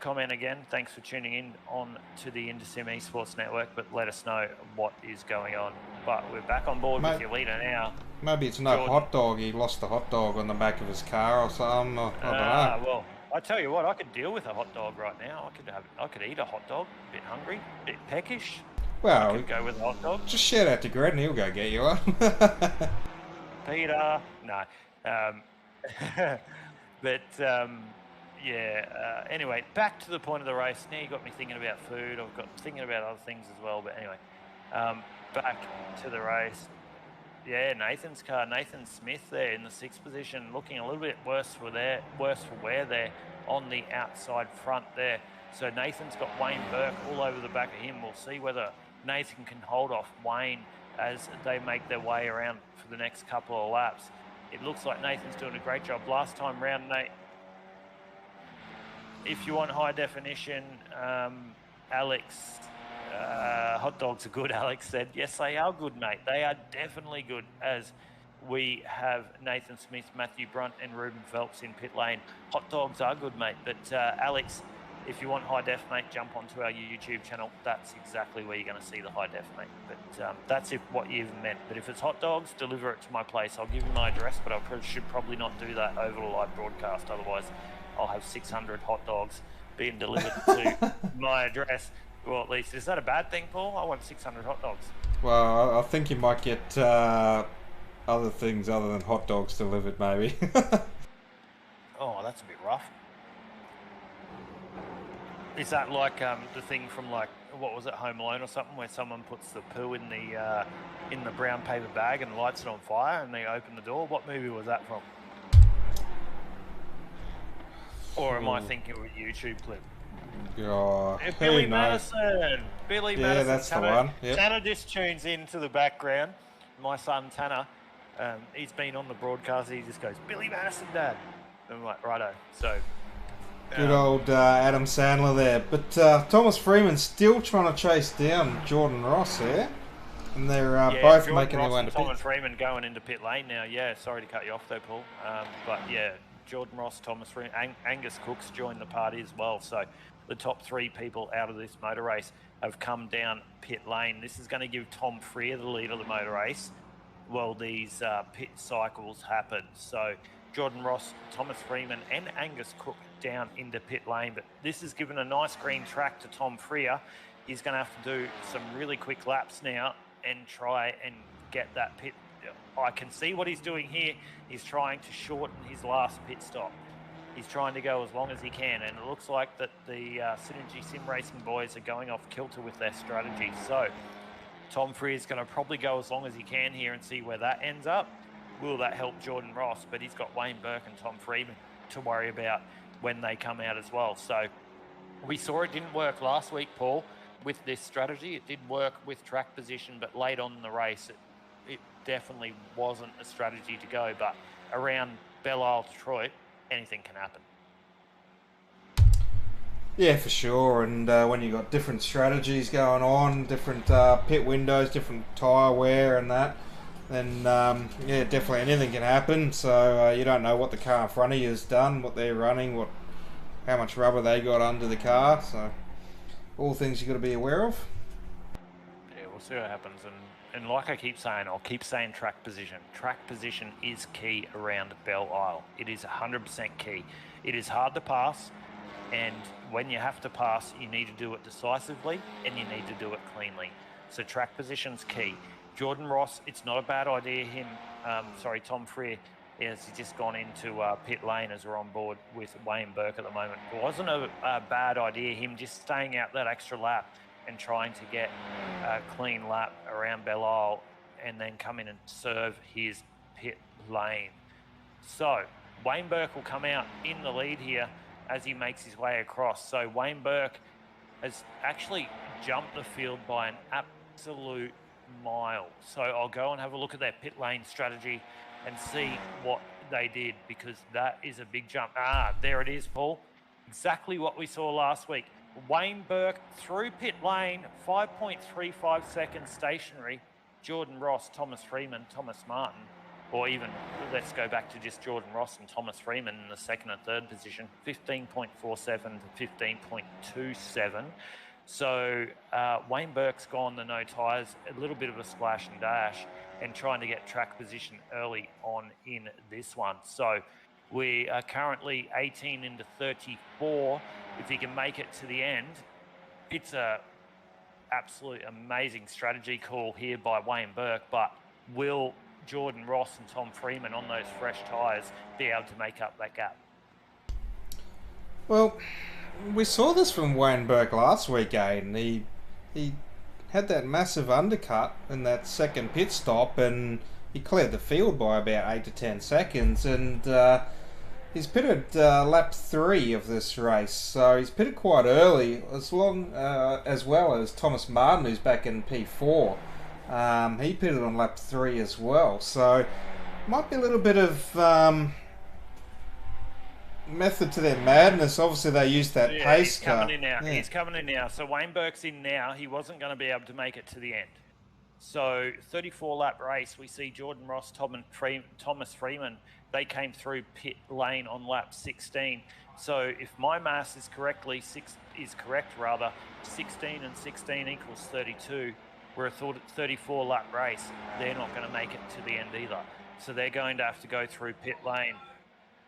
comment again. Thanks for tuning in on to the InterSim Esports Network, but let us know what is going on. But we're back on board with your leader now. Maybe it's no Jordan. Hot dog. He lost the hot dog on the back of his car or something. I don't know. Well, I tell you what, I could deal with a hot dog right now. I could eat a hot dog. A bit hungry, a bit peckish. Well, I could go with a hot dog. Just shout out to Greg and he'll go get you one. Peter, no. Anyway, back to the point of the race. Now you got me thinking about food. I've got thinking about other things as well. But anyway, back to the race. Yeah, Nathan's car, Nathan Smith there in the 6th position, looking a little bit worse for wear there on the outside front there. So Nathan's got Wayne Burke all over the back of him. We'll see whether Nathan can hold off Wayne as they make their way around for the next couple of laps. It looks like Nathan's doing a great job last time round, Nate. If you want high definition, Alex, hot dogs are good, Alex said. Yes, they are good, mate. They are definitely good, as we have Nathan Smith, Matthew Brunt and Ruben Phelps in pit lane. Hot dogs are good, mate. But Alex, if you want high def, mate, jump onto our YouTube channel. That's exactly where you're going to see the high def, mate. But that's what you even meant. But if it's hot dogs, deliver it to my place. I'll give you my address, but I should probably not do that over the live broadcast. Otherwise, I'll have 600 hot dogs being delivered to my address. Well, at least, is that a bad thing, Paul? I want 600 hot dogs. Well, I think you might get other things other than hot dogs delivered, maybe. Oh, that's a bit rough. Is that like the thing from, like, what was it, Home Alone or something, where someone puts the poo in the brown paper bag and lights it on fire and they open the door? What movie was that from? Or am I thinking of a YouTube clip? Oh, Billy Madison. Billy Madison. That's Tanner, the one. Yep. Tanner just tunes into the background. My son Tanner, he's been on the broadcast. He just goes, Billy Madison, Dad. And I'm like, righto. So. Good old Adam Sandler there. But Thomas Freeman's still trying to chase down Jordan Ross there. And they're both Jordan making Ross their way to pit. Thomas Freeman going into pit lane now. Yeah, sorry to cut you off there, Paul. But yeah, Jordan Ross, Thomas Freeman, Angus Cook's joined the party as well. So the top 3 people out of this motor race have come down pit lane. This is going to give Tom Freer the lead of the motor race while these pit cycles happen. So Jordan Ross, Thomas Freeman and Angus Cook down into pit lane. But this has given a nice green track to Tom Freer. He's going to have to do some really quick laps now and try and get that pit. I can see what he's doing here. He's trying to shorten his last pit stop. He's trying to go as long as he can, and it looks like that the Synergy Sim Racing boys are going off kilter with their strategy. So Tom Freer is going to probably go as long as he can here and see where that ends up. Will that help Jordan Ross? But he's got Wayne Burke and Tom Freeman to worry about when they come out as well. So we saw it didn't work last week, Paul, with this strategy. It did work with track position, but late on in the race, it definitely wasn't a strategy to go. But around Belle Isle, Detroit, anything can happen. Yeah, for sure. And when you've got different strategies going on, different pit windows, different tyre wear and that, then yeah, definitely anything can happen. So you don't know what the car in front of you has done, what they're running, how much rubber they got under the car. So all things you've got to be aware of. Yeah, we'll see what happens. And like I keep saying, I'll keep saying track position. Track position is key around Belle Isle. It is 100% key. It is hard to pass, and when you have to pass, you need to do it decisively and you need to do it cleanly. So track position's key. Jordan Ross, it's not a bad idea Tom Freer Yes, he's just gone into pit lane as we're on board with Wayne Burke at the moment. It wasn't a bad idea, him just staying out that extra lap and trying to get a clean lap around Belle and then come in and serve his pit lane. So Wayne Burke will come out in the lead here as he makes his way across. So Wayne Burke has actually jumped the field by an absolute mile. So I'll go and have a look at their pit lane strategy and see what they did, because that is a big jump. There it is, Paul. Exactly what we saw last week. Wayne Burke through pit lane, 5.35 seconds stationary. Jordan Ross, Thomas Freeman, Thomas Martin, or even let's go back to just Jordan Ross and Thomas Freeman in the second and third position, 15.47 to 15.27. So Wayne Burke's gone the no tyres, a little bit of a splash and dash, and trying to get track position early on in this one. So we are currently 18 into 34. If he can make it to the end, it's a absolute amazing strategy call here by Wayne Burke, but will Jordan Ross and Tom Freeman on those fresh tyres be able to make up that gap? Well, we saw this from Wayne Burke last week, Aiden. He had that massive undercut in that second pit stop, and he cleared the field by about 8 to 10 seconds, and he's pitted lap 3 of this race, so he's pitted quite early, as well as Thomas Martin, who's back in P4. He pitted on lap 3 as well, so might be a little bit of method to their madness. Obviously, they used that pace car. He's coming in now. So Wayne Burke's in now. He wasn't going to be able to make it to the end. So 34-lap race, we see Jordan Ross, Thomas Freeman. They came through pit lane on lap 16. So if my maths is correct, 16 and 16 equals 32. We're a 34-lap race. They're not going to make it to the end either. So they're going to have to go through pit lane.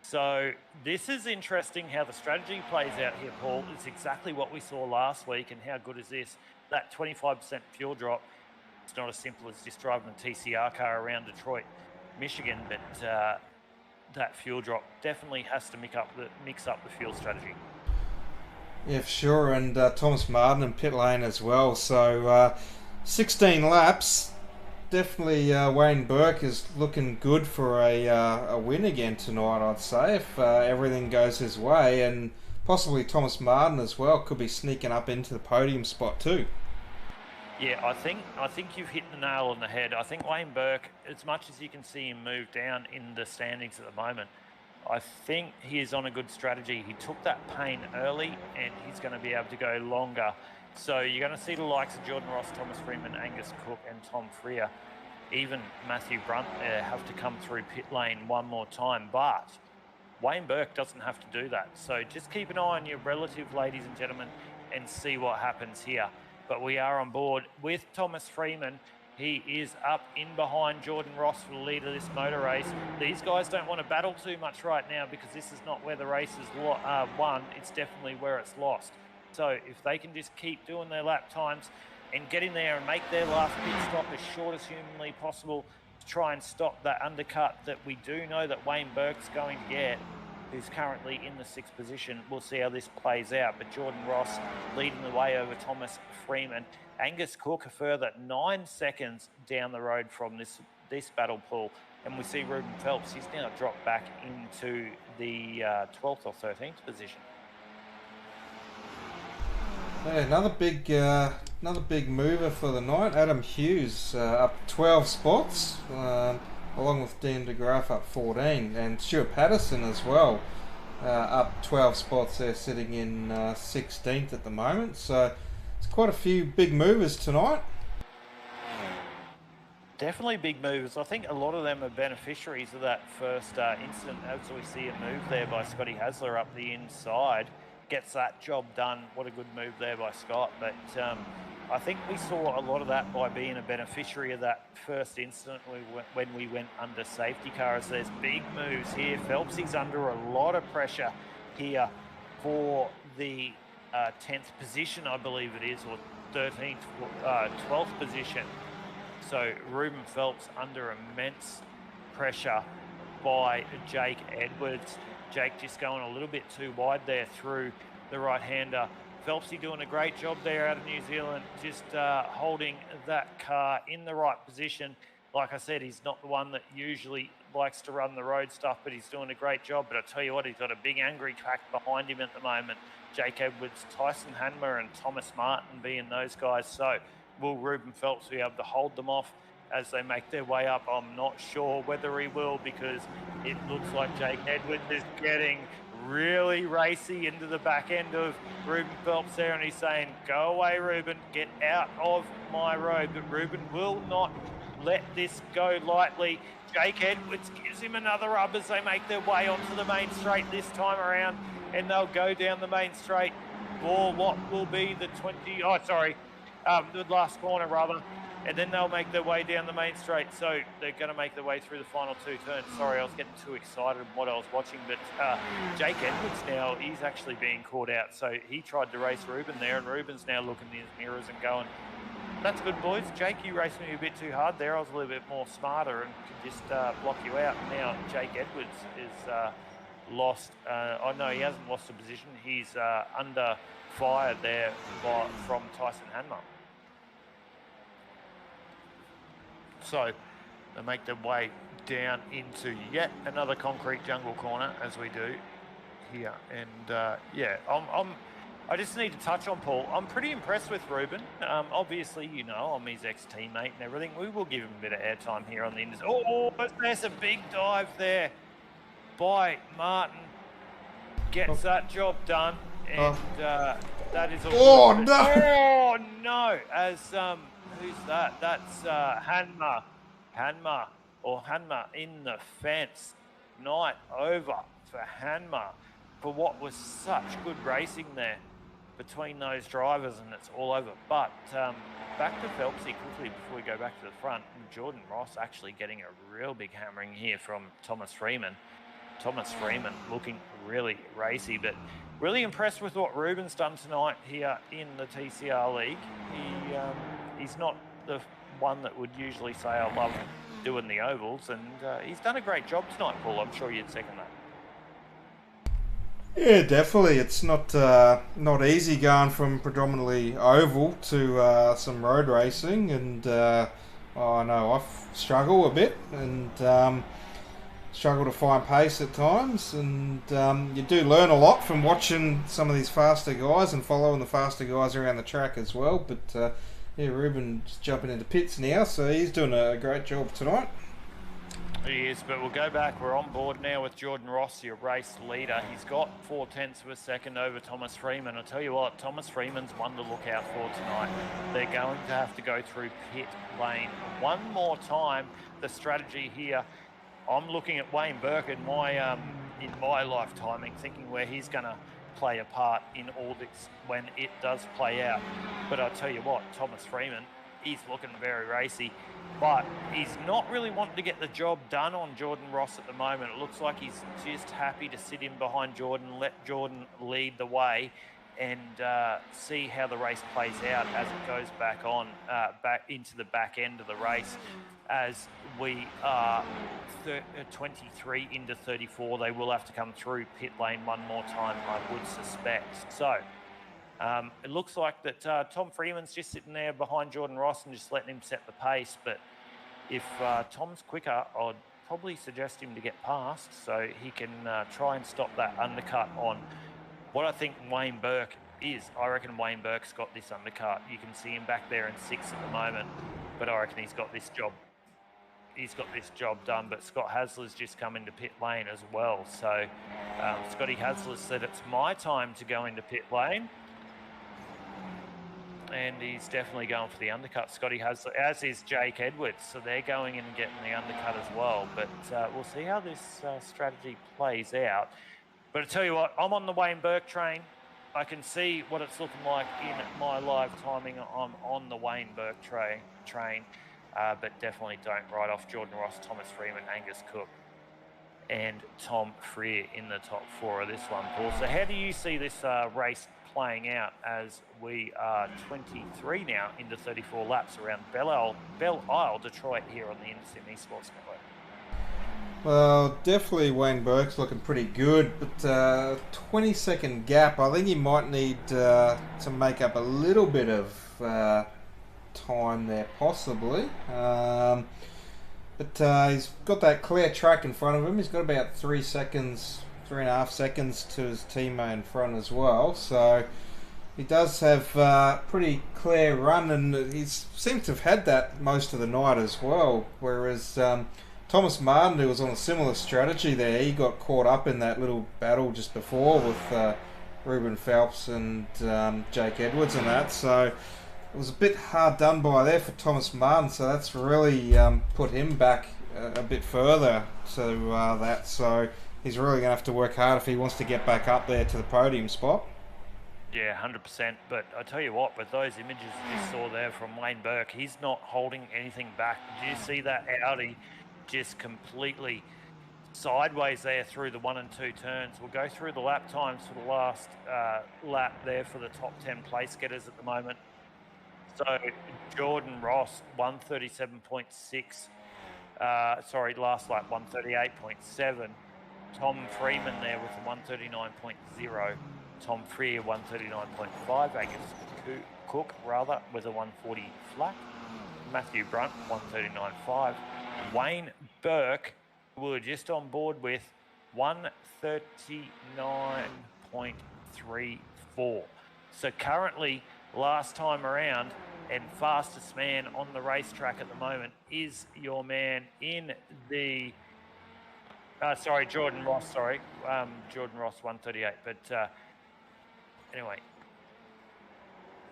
So this is interesting how the strategy plays out here, Paul. It's exactly what we saw last week, and how good is this? That 25% fuel drop, it's not as simple as just driving a TCR car around Detroit, Michigan, but that fuel drop definitely has to mix up the fuel strategy. Yeah, for sure, and Thomas Martin in pit lane as well. So 16 laps. Definitely Wayne Burke is looking good for a win again tonight, I'd say, if everything goes his way, and possibly Thomas Martin as well could be sneaking up into the podium spot too. Yeah, I think you've hit the nail on the head. I think Wayne Burke, as much as you can see him move down in the standings at the moment, I think he is on a good strategy. He took that pain early, and he's going to be able to go longer. So you're going to see the likes of Jordan Ross, Thomas Freeman, Angus Cook and Tom Freer, even Matthew Brunt there, have to come through pit lane one more time. But Wayne Burke doesn't have to do that. So just keep an eye on your relative, ladies and gentlemen, and see what happens here. But we are on board with Thomas Freeman. He is up in behind Jordan Ross for the lead of this motor race. These guys don't want to battle too much right now, because this is not where the race is won. It's definitely where it's lost. So if they can just keep doing their lap times and get in there and make their last pit stop as short as humanly possible to try and stop that undercut that we do know that Wayne Burke's going to get, who's currently in the 6th position. We'll see how this plays out. But Jordan Ross leading the way over Thomas Freeman. Angus Cook a further 9 seconds down the road from this battle pool. And we see Ruben Phelps, he's now dropped back into the 12th or 13th position. Yeah, another big mover for the night. Adam Hughes up 12 spots, along with Dean DeGraff up 14, and Stuart Patterson as well, up 12 spots. They're sitting in 16th at the moment. So it's quite a few big movers tonight. Definitely big movers. I think a lot of them are beneficiaries of that first incident, as we see a move there by Scotty Hasler up the inside. Gets that job done. What a good move there by Scott. But I think we saw a lot of that by being a beneficiary of that first incident when we went under safety cars. There's big moves here. Phelps is under a lot of pressure here for the 10th position, I believe it is, or 13th, 12th position. So Ruben Phelps under immense pressure by Jake Edwards. Jake just going a little bit too wide there through the right-hander. Phelpsy doing a great job there out of New Zealand, just holding that car in the right position. Like I said, he's not the one that usually likes to run the road stuff, but he's doing a great job. But I tell you what, he's got a big angry track behind him at the moment. Jake Edwards, Tyson Hanmer and Thomas Martin being those guys. So will Ruben Phelps be able to hold them off as they make their way up? I'm not sure whether he will, because it looks like Jake Edwards is getting really racy into the back end of Ruben Phelps there, and he's saying, go away, Ruben, get out of my road. But Ruben will not let this go lightly. Jake Edwards gives him another rub as they make their way onto the main straight this time around, and they'll go down the main straight for what will be the the last corner rather, and then they'll make their way down the main straight. So they're going to make their way through the final two turns. Sorry, I was getting too excited with what I was watching, but Jake Edwards now, he's actually being caught out. So he tried to race Ruben there, and Ruben's now looking in his mirrors and going, that's good, boys. Jake, you raced me a bit too hard there. I was a little bit more smarter and could just block you out. Now Jake Edwards is lost. I know he hasn't lost a position. He's under fire there from Tyson Hanmer. So they make their way down into yet another concrete jungle corner, as we do here. And yeah, I just need to touch on Paul. I'm pretty impressed with Ruben. Obviously, you know, I'm his ex-teammate and everything. We will give him a bit of airtime here on the Indus. Oh, there's a big dive there by Martin. Gets that job done. And that is all. Oh, no. Oh, no. As, who's that? That's Hanma. Hanma in the fence. Night over for Hanma for what was such good racing there between those drivers, and it's all over. But back to Phelpsy quickly before we go back to the front. Jordan Ross actually getting a real big hammering here from Thomas Freeman. Thomas Freeman looking really racy, but really impressed with what Ruben's done tonight here in the TCR League. He's not the one that would usually say, I love doing the ovals, and he's done a great job tonight, Paul. I'm sure you'd second that. Yeah, definitely. It's not easy going from predominantly oval to some road racing, and I know I've struggled a bit and struggle to find pace at times, and you do learn a lot from watching some of these faster guys and following the faster guys around the track as well. But yeah, Ruben's jumping into pits now, so he's doing a great job tonight. He is, but we'll go back. We're on board now with Jordan Ross, your race leader. He's got 0.4 of a second over Thomas Freeman. I'll tell you what, Thomas Freeman's one to look out for tonight. They're going to have to go through pit lane one more time. The strategy here, I'm looking at Wayne Burke in my lifetime, thinking where he's going to play a part in all this when it does play out. But I'll tell you what, Thomas Freeman, he's looking very racy, but he's not really wanting to get the job done on Jordan Ross at the moment. It looks like he's just happy to sit in behind Jordan, let Jordan lead the way, and see how the race plays out as it goes back into the back end of the race. As we are 23 into 34, they will have to come through pit lane one more time, I would suspect. So it looks like that Tom Freeman's just sitting there behind Jordan Ross and just letting him set the pace. But if Tom's quicker, I'd probably suggest him to get past so he can try and stop that undercut on what I think Wayne Burke is. I reckon Wayne Burke's got this undercut. You can see him back there in 6th at the moment, but I reckon he's got this job. He's got this job done, but Scott Hasler's just come into pit lane as well. So Scotty Hasler said it's my time to go into pit lane. And he's definitely going for the undercut, Scotty Hasler, as is Jake Edwards. So they're going in and getting the undercut as well. But we'll see how this strategy plays out. But I tell you what, I'm on the Wayne Burke train. I can see what it's looking like in my live timing. I'm on the Wayne Burke train. But definitely don't write off Jordan Ross, Thomas Freeman, Angus Cook, and Tom Freer in the top 4 of this one, Paul. So how do you see this race playing out as we are 23 now into 34 laps around Belle Isle, Detroit, here on the Sydney Sports Network? Well, definitely Wayne Burke's looking pretty good, but 20-second gap. I think he might need to make up a little bit of time there, possibly. But he's got that clear track in front of him. He's got about 3 seconds, 3.5 seconds to his teammate in front as well. So he does have a pretty clear run, and he seems to have had that most of the night as well. Whereas Thomas Martin, who was on a similar strategy there, he got caught up in that little battle just before with Ruben Phelps and Jake Edwards and that. So it was a bit hard done by there for Thomas Martin. So that's really put him back a bit further to that. So he's really going to have to work hard if he wants to get back up there to the podium spot. Yeah, 100%. But I tell you what, with those images you just saw there from Wayne Burke, he's not holding anything back. Did you see that Audi just completely sideways there through the 1 and 2 turns? We'll go through the lap times for the last lap there for the top 10 place getters at the moment. So Jordan Ross, 137.6. Last lap, 138.7. Tom Freeman there with a 139.0. Tom Freer, 139.5. Angus Cook, with a 140 flat. Matthew Brunt, 139.5. Wayne Burke, we were just on board with 139.34. So currently, last time around, and fastest man on the racetrack at the moment is your man in the... Jordan Ross, Jordan Ross, 138. But anyway,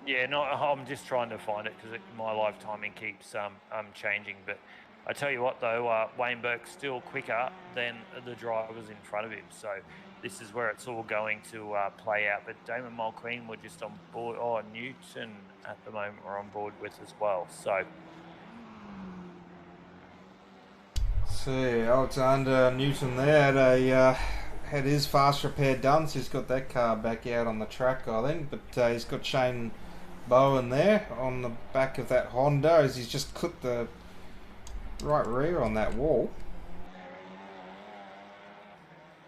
yeah, no, I'm just trying to find it because my live timing keeps changing. But I tell you what, though, Wayne Burke's still quicker than the drivers in front of him. So this is where it's all going to play out. But Damon Mulqueen, we're just on board. Oh, Newton at the moment we're on board with as well. So... See, Alexander Newton there had his fast repair done, so he's got that car back out on the track, I think. But he's got Shane Bowen there on the back of that Honda as he's just clipped the right rear on that wall.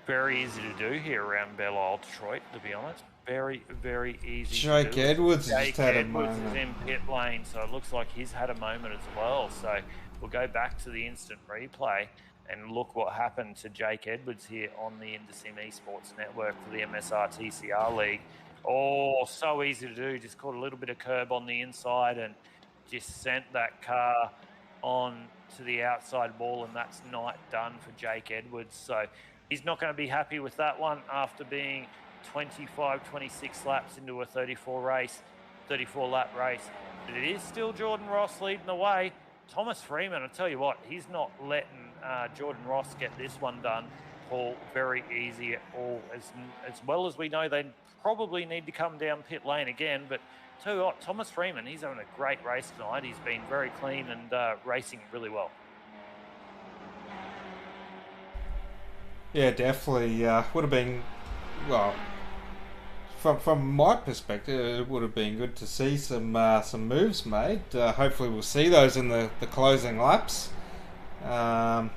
Very easy to do here around Belle Isle, Detroit, to be honest. Very, very easy Jake to do. Edwards Jake just had Edwards a moment. is in pit lane, so it looks like he's had a moment as well. So we'll go back to the instant replay and look what happened to Jake Edwards here on the Indesim Esports Network for the MSR TCR League. Oh, so easy to do. Just caught a little bit of curb on the inside and just sent that car on to the outside wall, and that's night done for Jake Edwards. So he's not going to be happy with that one after being 25, 26 laps into a 34 lap race. But it is still Jordan Ross leading the way. Thomas Freeman, I tell you what, he's not letting Jordan Ross get this one done. Paul, very easy at all. As well as we know, they probably need to come down pit lane again. But tell you what, Thomas Freeman, he's having a great race tonight. He's been very clean and racing really well. Yeah, definitely would have been, well, from my perspective, it would have been good to see some moves made. Hopefully, we'll see those in the closing laps. But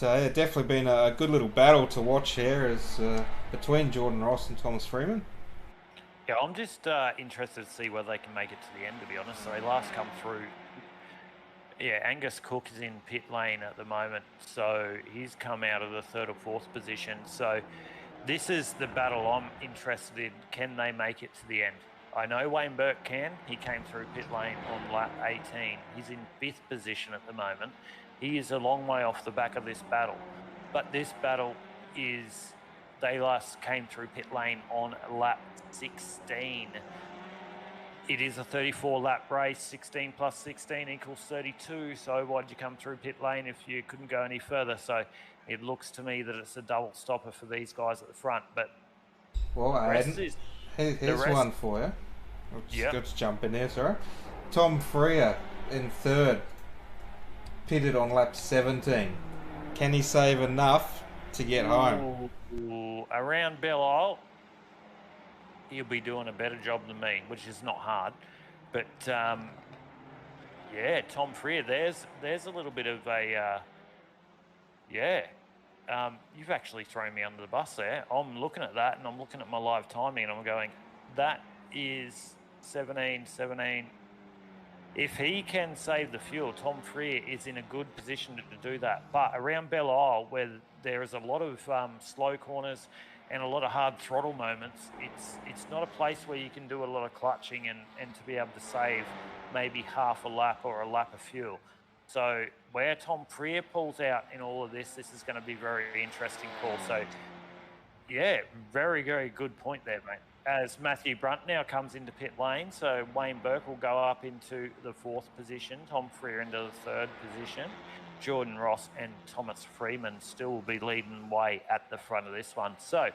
yeah, definitely been a good little battle to watch here as between Jordan Ross and Thomas Freeman. Yeah, I'm just interested to see whether they can make it to the end, to be honest. So they last come through. Yeah, Angus Cook is in pit lane at the moment, so he's come out of the 3rd or 4th position. So this is the battle I'm interested in. Can they make it to the end? I know Wayne Burke can. He came through pit lane on lap 18. He's in 5th position at the moment. He is a long way off the back of this battle. But this battle is, they last came through pit lane on lap 16. It is a 34-lap race. 16 plus 16 equals 32. So why'd you come through pit lane if you couldn't go any further? So it looks to me that it's a double stopper for these guys at the front. But well, here's one for you. Let's jump in there, sorry. Tom Freer in 3rd, pitted on lap 17. Can he save enough to get home? Around Belle Isle, he'll be doing a better job than me, which is not hard. But yeah, Tom Freer, there's a little bit of a you've actually thrown me under the bus there. I'm looking at that and I'm looking at my live timing and I'm going, that is 17. If he can save the fuel, Tom Freer is in a good position to do that. But around Belle Isle, where there is a lot of slow corners and a lot of hard throttle moments, it's not a place where you can do a lot of clutching and to be able to save maybe half a lap or a lap of fuel. So where Tom Freer pulls out in all of this is going to be very interesting, Paul. So yeah, very, very good point there, mate. As Matthew Brunt now comes into pit lane, so Wayne Burke will go up into the 4th position, Tom Freer into the 3rd position. Jordan Ross and Thomas Freeman still will be leading the way at the front of this one. So,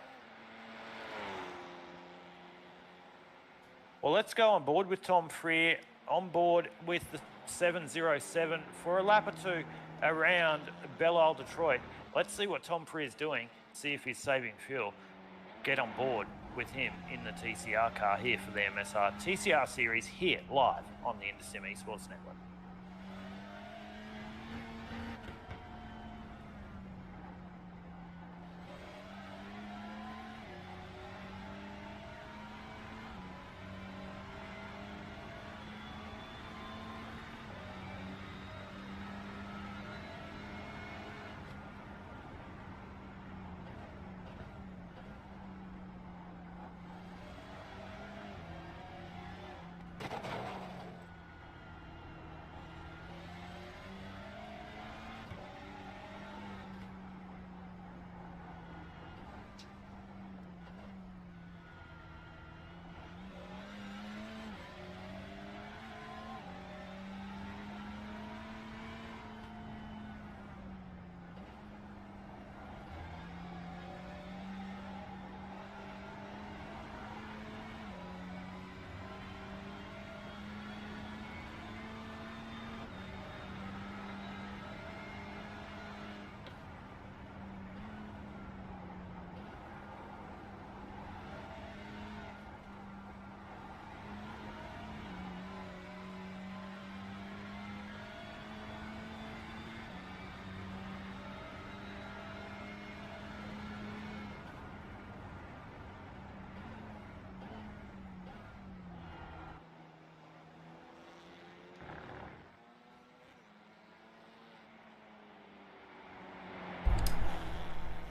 well, let's go on board with Tom Freer, on board with the 707 for a lap or two around Belle Isle, Detroit. Let's see what Tom Freer is doing, see if he's saving fuel. Get on board with him in the TCR car here for the MSR TCR series here live on the InterSim Esports Network.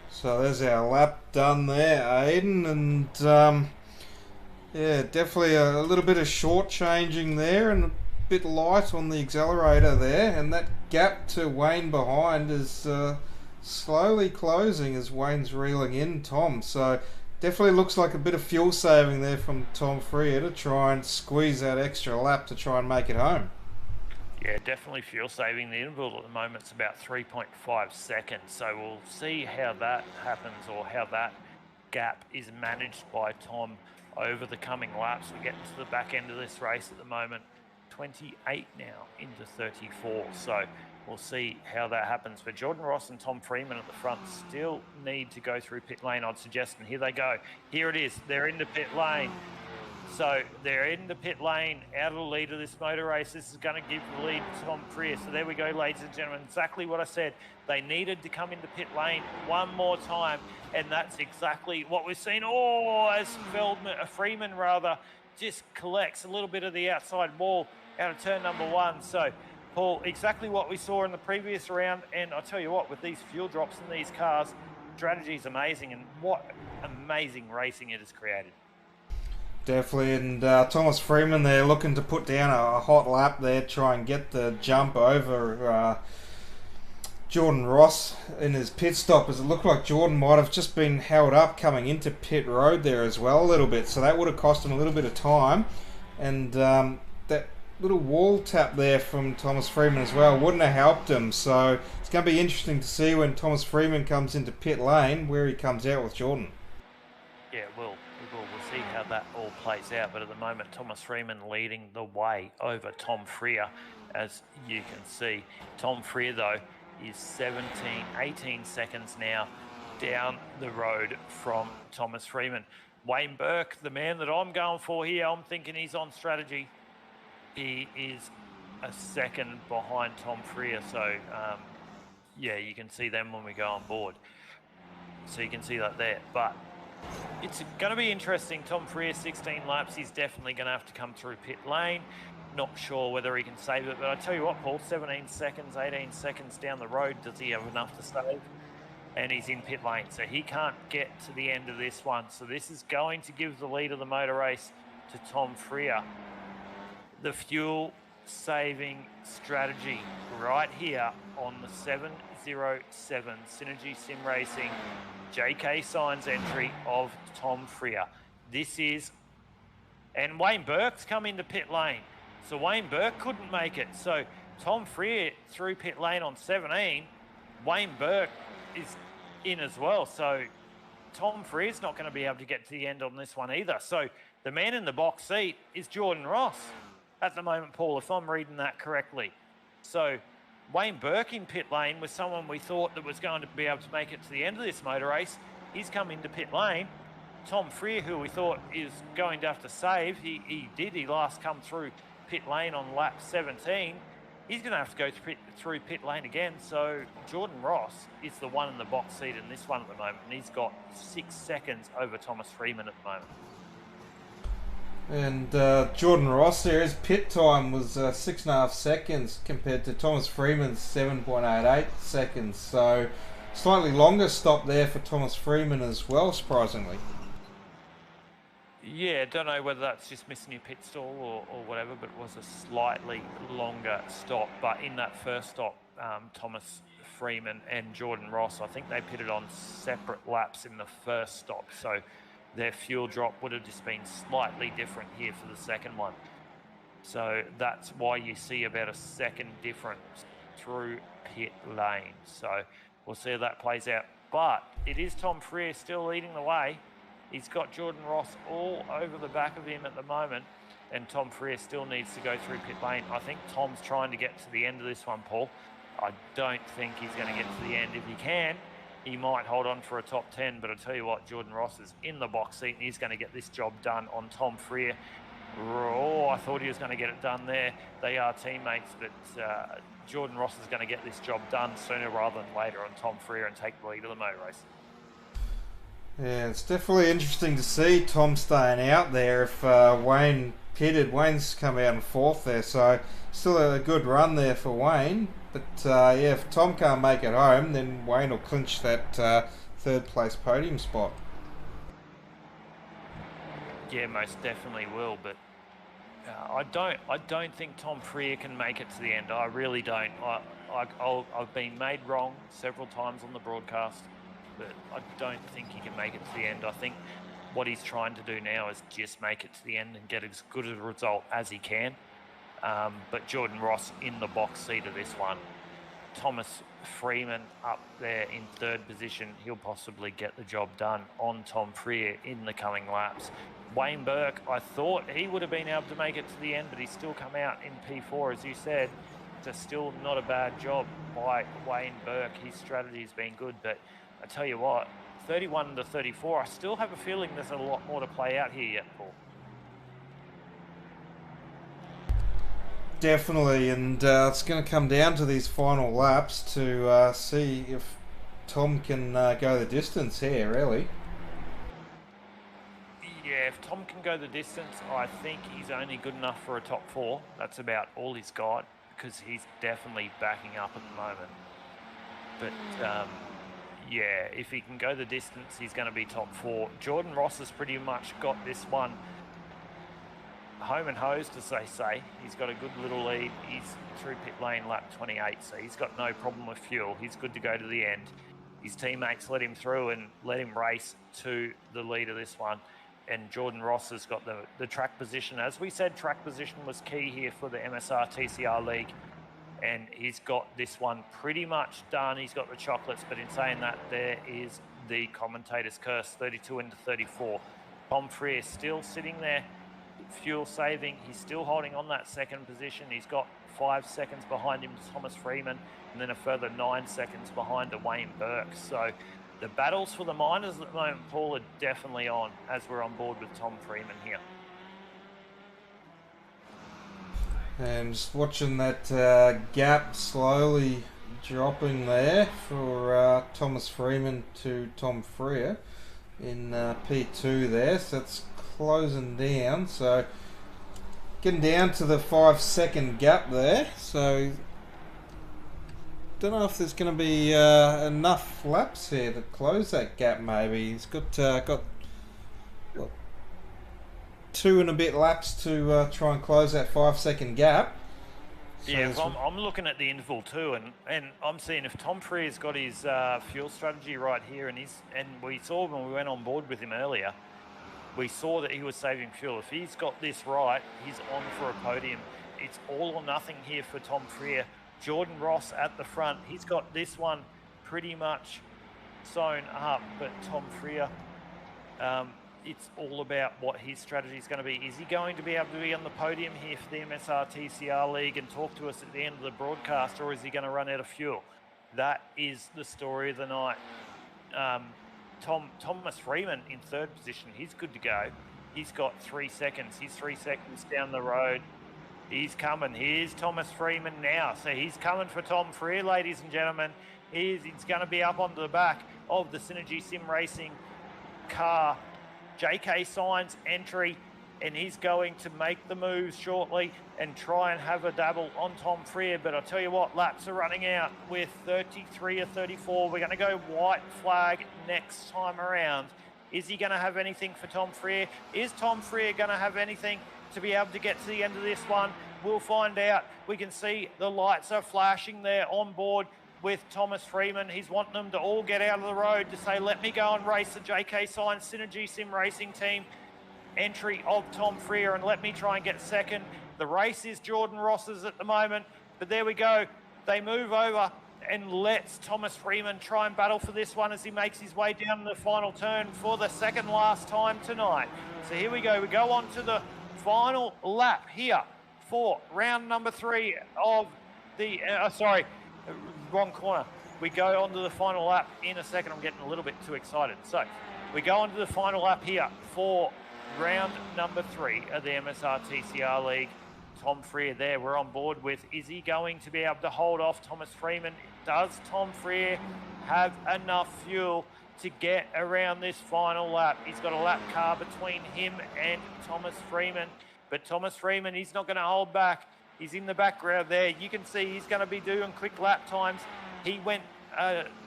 So there's our lap done there, Aiden, and yeah, definitely a little bit of short changing there and a bit light on the accelerator there, and that gap to Wayne behind is slowly closing as Wayne's reeling in Tom. So definitely looks like a bit of fuel saving there from Tom Freer to try and squeeze that extra lap to try and make it home. Yeah, definitely fuel saving. The interval at the moment is about 3.5 seconds. So we'll see how that happens or how that gap is managed by Tom over the coming laps. We're getting to the back end of this race at the moment. 28 now into 34. So we'll see how that happens. But Jordan Ross and Tom Freeman at the front still need to go through pit lane, I'd suggest. And here they go. Here it is. They're into pit lane. So they're in the pit lane, out of the lead of this motor race. This is going to give the lead to Tom Freer. So there we go, ladies and gentlemen. Exactly what I said. They needed to come into pit lane one more time, and that's exactly what we've seen. Oh, as Freeman just collects a little bit of the outside wall out of turn number 1. So, Paul, exactly what we saw in the previous round. And I'll tell you what, with these fuel drops in these cars, strategy is amazing, and what amazing racing it has created. Definitely, and Thomas Freeman there looking to put down a hot lap there, try and get the jump over Jordan Ross in his pit stop, as it looked like Jordan might have just been held up coming into pit road there as well a little bit, so that would have cost him a little bit of time, and that little wall tap there from Thomas Freeman as well wouldn't have helped him, so it's going to be interesting to see when Thomas Freeman comes into pit lane where he comes out with Jordan. Yeah, we'll see how that all plays out. But at the moment, Thomas Freeman leading the way over Tom Freer, as you can see. Tom Freer, though, is 18 seconds now down the road from Thomas Freeman. Wayne Burke, the man that I'm going for here, I'm thinking he's on strategy. He is a second behind Tom Freer. So, yeah, you can see them when we go on board. So you can see that there. But it's going to be interesting. Tom Freer, 16 laps. He's definitely going to have to come through pit lane. Not sure whether he can save it, but I tell you what, Paul, 17 seconds, 18 seconds down the road, does he have enough to save? And he's in pit lane, so he can't get to the end of this one. So this is going to give the lead of the motor race to Tom Freer. The fuel saving strategy right here on the 707 Synergy Sim Racing JK Signs entry of Tom Freer. This is, and Wayne Burke's come into pit lane. So Wayne Burke couldn't make it. So Tom Freer through pit lane on 17. Wayne Burke is in as well. So Tom Freer's not going to be able to get to the end on this one either. So the man in the box seat is Jordan Ross at the moment, Paul, if I'm reading that correctly. So Wayne Burke in pit lane was someone we thought that was going to be able to make it to the end of this motor race. He's come into pit lane. Tom Freer, who we thought is going to have to save, he did. He last come through pit lane on lap 17. He's going to have to go through pit lane again. So Jordan Ross is the one in the box seat in this one at the moment, and he's got 6 seconds over Thomas Freeman at the moment. And Jordan Ross there, his pit time was 6.5 seconds compared to Thomas Freeman's 7.88 seconds. So slightly longer stop there for Thomas Freeman as well, surprisingly. Yeah, don't know whether that's just missing your pit stall or whatever, but it was a slightly longer stop. But in that first stop, Thomas Freeman and Jordan Ross, I think they pitted on separate laps in the first stop. So their fuel drop would have just been slightly different here for the second one. So that's why you see about a second difference through pit lane. So we'll see how that plays out. But it is Tom Freer still leading the way. He's got Jordan Ross all over the back of him at the moment, and Tom Freer still needs to go through pit lane. I think Tom's trying to get to the end of this one, Paul. I don't think he's going to get to the end. If he can, he might hold on for a top 10, but I tell you what, Jordan Ross is in the box seat, and he's going to get this job done on Tom Freer. Oh, I thought he was going to get it done there. They are teammates, but Jordan Ross is going to get this job done sooner rather than later on Tom Freer and take the lead of the motor race. Yeah, it's definitely interesting to see Tom staying out there. If Wayne pitted, Wayne's come out in fourth there, so still a good run there for Wayne. But yeah, if Tom can't make it home, then Wayne will clinch that third place podium spot. Yeah, most definitely will. But I don't think Tom Freer can make it to the end. I really don't. I've been made wrong several times on the broadcast, but I don't think he can make it to the end. I think what he's trying to do now is just make it to the end and get as good a result as he can. But Jordan Ross in the box seat of this one. Thomas Freeman up there in third position. He'll possibly get the job done on Tom Freer in the coming laps. Wayne Burke, I thought he would have been able to make it to the end, but he's still come out in P4, as you said. It's still not a bad job by Wayne Burke. His strategy's been good, but I tell you what, 31 to 34, I still have a feeling there's a lot more to play out here yet, Paul. Definitely, and it's going to come down to these final laps to see if Tom can go the distance here, really. Yeah, if Tom can go the distance, I think he's only good enough for a top 4. That's about all he's got, because he's definitely backing up at the moment. But yeah, if he can go the distance, he's going to be top 4. Jordan Ross has pretty much got this one home and hosed, as they say. He's got a good little lead. He's through pit lane lap 28, so he's got no problem with fuel. He's good to go to the end. His teammates let him through and let him race to the lead of this one. And Jordan Ross has got the track position. As we said, track position was key here for the MSR TCR League. And he's got this one pretty much done. He's got the chocolates, but in saying that, there is the commentator's curse, 32 into 34. Tom Freer still sitting there, fuel saving. He's still holding on that second position. He's got 5 seconds behind him, Thomas Freeman, and then a further 9 seconds behind to Wayne Burke. So the battles for the minors at the moment, Paul, are definitely on as we're on board with Tom Freeman here. And just watching that gap slowly dropping there for Thomas Freeman to Tom Freer in P2 there. So it's closing down. So getting down to the 5 second gap there. So don't know if there's going to be enough laps here to close that gap. Maybe he's got what, 2 and a bit laps to try and close that 5 second gap. So yeah, I'm looking at the interval too, and I'm seeing if Tom Freer's got his fuel strategy right here, and we saw when we went on board with him earlier, we saw that he was saving fuel. If he's got this right, he's on for a podium. It's all or nothing here for Tom Freer. Jordan Ross at the front. He's got this one pretty much sewn up, but Tom Freer, it's all about what his strategy is going to be. Is he going to be able to be on the podium here for the MSR TCR League and talk to us at the end of the broadcast, or is he going to run out of fuel? That is the story of the night. Thomas Freeman in 3rd position. He's good to go. He's got 3 seconds. He's 3 seconds down the road. He's coming. Here's Thomas Freeman now. So he's coming for Tom Freer, ladies and gentlemen. He's going to be up onto the back of the Synergy Sim Racing car. JK Signs entry, and he's going to make the moves shortly and try and have a dabble on Tom Freer. But I'll tell you what, laps are running out with 33 or 34. We're going to go white flag next time around. Is he going to have anything for Tom Freer? Is Tom Freer going to have anything to be able to get to the end of this one? We'll find out. We can see the lights are flashing there on board with Thomas Freeman. He's wanting them to all get out of the road to say, let me go and race the JK Signs Synergy Sim Racing team entry of Tom Freer, and let me try and get second. The race is Jordan Ross's at the moment, but there we go. They move over and lets Thomas Freeman try and battle for this one as he makes his way down the final turn for the second last time tonight. So here we go. We go on to the final lap here for round number 3 of the, wrong corner. We go on to the final lap in a second. I'm getting a little bit too excited. So we go on to the final lap here for round number 3 of the MSR TCR League. Tom Freer there, we're on board with. Is he going to be able to hold off Thomas Freeman? Does Tom Freer have enough fuel to get around this final lap? He's got a lap car between him and Thomas Freeman, but Thomas Freeman, he's not going to hold back. He's in the background there. You can see he's going to be doing quick lap times. He went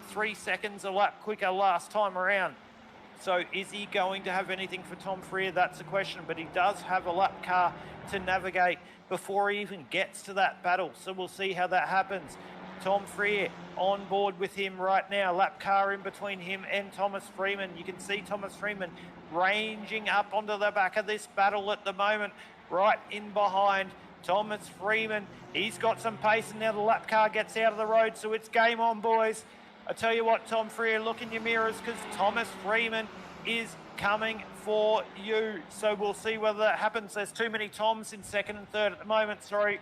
3 seconds a lap quicker last time around. So is he going to have anything for Tom Freer? That's the question, but he does have a lap car to navigate before he even gets to that battle. So we'll see how that happens. Tom Freer on board with him right now. Lap car in between him and Thomas Freeman. You can see Thomas Freeman ranging up onto the back of this battle at the moment, right in behind Thomas Freeman. He's got some pace, and now the lap car gets out of the road, so it's game on, boys. I tell you what, Tom Freer, look in your mirrors, because Thomas Freeman is coming for you. So we'll see whether that happens. There's too many Toms in 2nd and 3rd at the moment, sorry.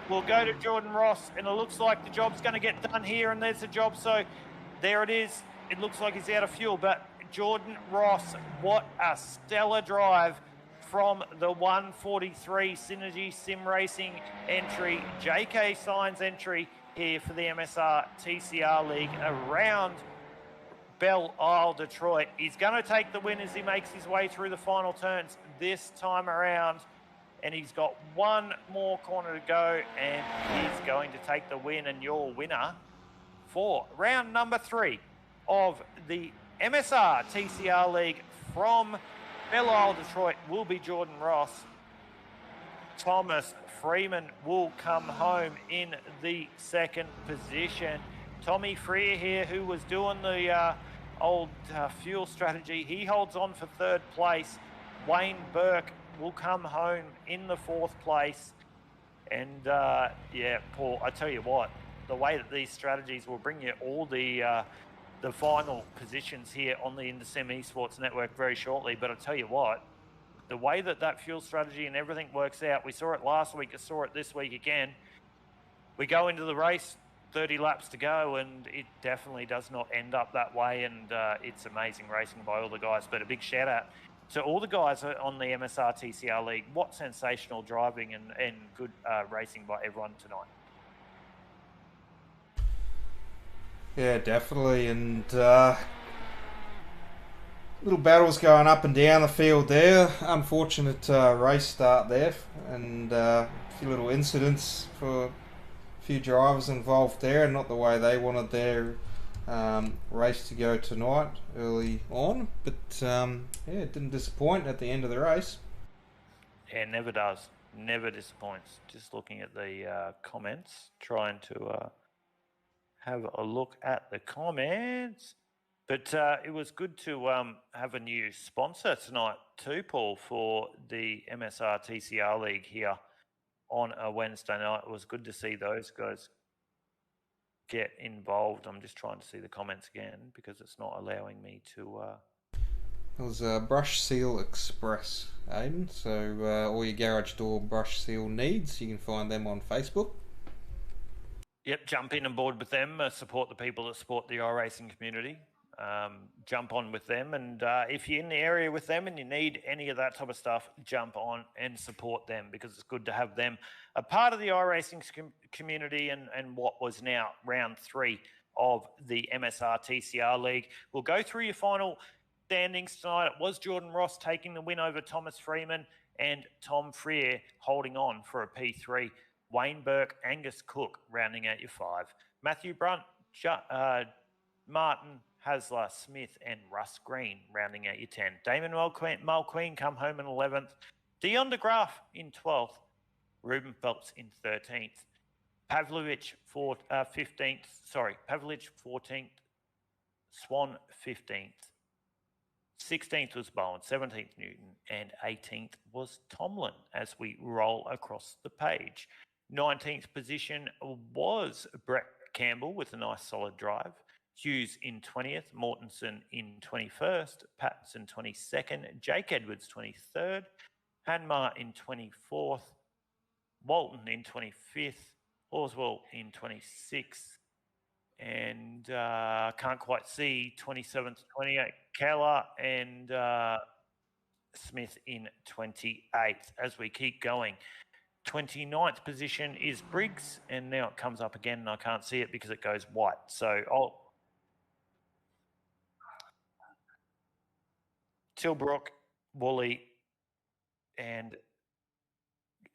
We'll go to Jordan Ross, and it looks like the job's going to get done here, and there's the job. So there it is. It looks like he's out of fuel, but Jordan Ross, what a stellar drive from the 143 Synergy Sim Racing entry, JK Signs entry here for the MSR TCR League around Belle Isle, Detroit. He's going to take the win as he makes his way through the final turns this time around. And he's got one more corner to go, and he's going to take the win. And your winner for round number 3 of the MSR TCR League from Belle Isle, Detroit will be Jordan Ross. Thomas Freeman will come home in the 2nd position. Tommy Freer here, who was doing the old fuel strategy, he holds on for 3rd place. Wayne Burke will come home in the 4th place. And yeah, Paul, I tell you what, the way that these strategies will bring you all the final positions here on the InterSim Esports Network very shortly. But I tell you what, the way that that fuel strategy and everything works out, we saw it last week, I saw it this week again. We go into the race, 30 laps to go, and it definitely does not end up that way. And it's amazing racing by all the guys. But a big shout out to all the guys on the MSR TCR League. What sensational driving and good racing by everyone tonight. Yeah, definitely. And little battles going up and down the field there. Unfortunate race start there, and a few little incidents for a few drivers involved there, and not the way they wanted their race to go tonight early on. But yeah, it didn't disappoint at the end of the race. Yeah, never does. Never disappoints. Just looking at the comments, trying to have a look at the comments. But it was good to have a new sponsor tonight too, Paul, for the MSR TCR League here on a Wednesday night. It was good to see those guys get involved. I'm just trying to see the comments again because it's not allowing me to. It was Brush Seal Express, Aiden. So all your garage door brush seal needs, you can find them on Facebook. Yep, jump in and board with them. Support the people that support the iRacing community. Jump on with them, and if you're in the area with them and you need any of that type of stuff, jump on and support them because it's good to have them a part of the iRacing community and what was now round 3 of the MSR TCR League. We'll go through your final standings tonight. It was Jordan Ross taking the win over Thomas Freeman and Tom Freer holding on for a P3. Wayne Burke, Angus Cook rounding out your 5. Matthew Brunt, Martin Hasler, Smith, and Russ Green rounding out your 10. Damon Mulqueen come home in 11th. Dion de Graaf in 12th. Ruben Phelps in 13th. Pavlovich 15th. Sorry, Pavlovich 14th. Swan 15th. 16th was Bowen, 17th Newton, and 18th was Tomlin as we roll across the page. 19th position was Brett Campbell with a nice solid drive. Hughes in 20th, Mortensen in 21st, Pattinson 22nd, Jake Edwards 23rd, Hanmar in 24th, Walton in 25th, Oswald in 26th, and can't quite see 27th, 28th, Keller and Smith in 28th as we keep going. 29th position is Briggs, and now it comes up again, and I can't see it because it goes white. So I'll Tilbrook, Woolley, and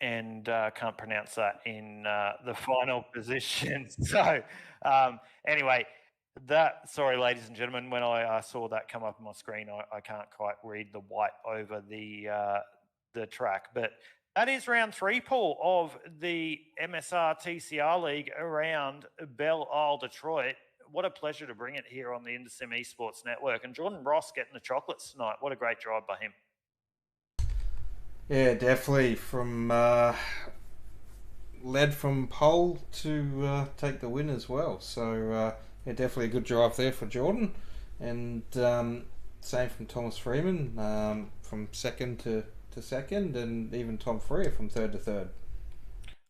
can't pronounce that in the final position. So anyway, sorry, ladies and gentlemen, when I saw that come up on my screen, I can't quite read the white over the track, but that is round 3, Paul, of the MSR TCR League around Belle Isle, Detroit. What a pleasure to bring it here on the InterSim Esports Network. And Jordan Ross getting the chocolates tonight. What a great drive by him. Yeah, definitely. From led from pole to take the win as well. So yeah, definitely a good drive there for Jordan, and same from Thomas Freeman from second to second, and even Tom Freer from third to third.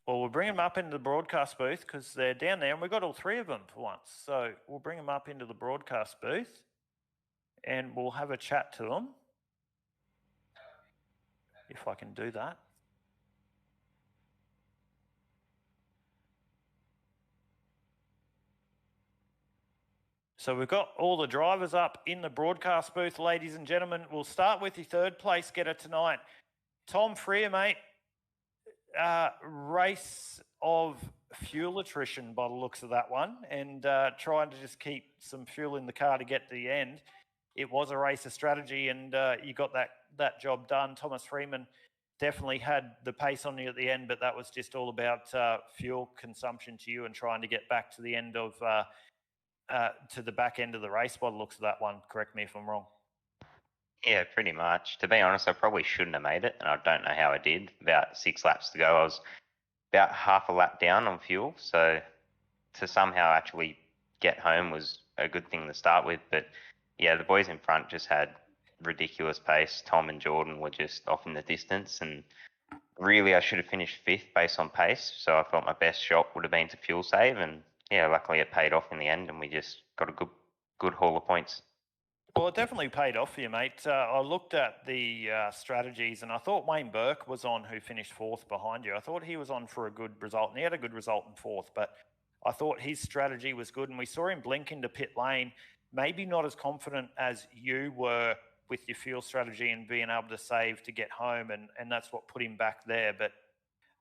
Well, we'll bring them up into the broadcast booth because they're down there, and we've got all 3 of them for once. So we'll bring them up into the broadcast booth, and we'll have a chat to them, if I can do that. So we've got all the drivers up in the broadcast booth, ladies and gentlemen. We'll start with the 3rd place getter tonight. Tom Freer, mate. Race of fuel attrition by the looks of that one, and trying to just keep some fuel in the car to get to the end. It was a race of strategy, and you got that job done. Thomas Freeman definitely had the pace on you at the end, but that was just all about fuel consumption to you and trying to get back to the end of to the back end of the race by the looks of that one. Correct me if I'm wrong. Yeah, pretty much. To be honest, I probably shouldn't have made it, and I don't know how I did. About 6 laps to go, I was about half a lap down on fuel, so to somehow actually get home was a good thing to start with. But yeah, the boys in front just had ridiculous pace. Tom and Jordan were just off in the distance, and really I should have finished 5th based on pace, so I thought my best shot would have been to fuel save, and yeah, luckily it paid off in the end, and we just got a good haul of points. Well, it definitely paid off for you, mate. I looked at the strategies, and I thought Wayne Burke was on, who finished 4th behind you. I thought he was on for a good result, and he had a good result in 4th. But I thought his strategy was good, and we saw him blink into pit lane, maybe not as confident as you were with your fuel strategy and being able to save to get home, and that's what put him back there. But,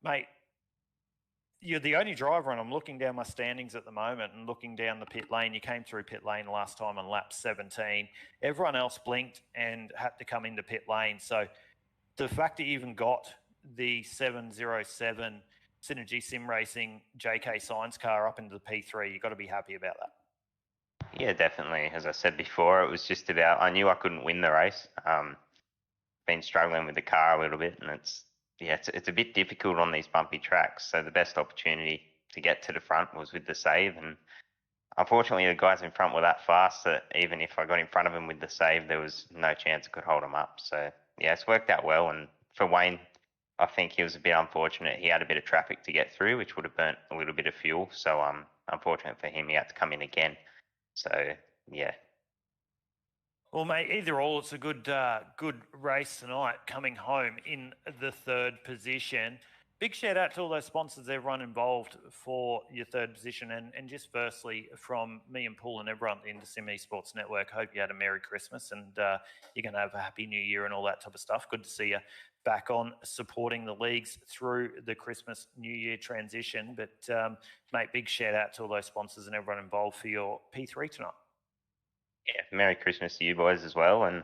mate, you're the only driver, and I'm looking down my standings at the moment and looking down the pit lane. You came through pit lane last time on lap 17. Everyone else blinked and had to come into pit lane. So the fact that you even got the 707 Synergy Sim Racing JK Science car up into the P3, you've got to be happy about that. Yeah, definitely. As I said before, it was just about, I knew I couldn't win the race. Been struggling with the car a little bit, and it's a bit difficult on these bumpy tracks. So the best opportunity to get to the front was with the save, and unfortunately the guys in front were that fast that even if I got in front of them with the save, there was no chance I could hold them up. So yeah, it's worked out well. And for Wayne, I think he was a bit unfortunate. He had a bit of traffic to get through, which would have burnt a little bit of fuel. So unfortunate for him, he had to come in again. So yeah. Well, mate, either or, it's a good race tonight, coming home in the third position. Big shout out to all those sponsors, everyone involved for your third position. And just firstly, from me and Paul and everyone in the Sim Esports Network, hope you had a Merry Christmas and you're going to have a Happy New Year and all that type of stuff. Good to see you back on supporting the leagues through the Christmas New Year transition. But, mate, big shout out to all those sponsors and everyone involved for your P3 tonight. Yeah, Merry Christmas to you boys as well. And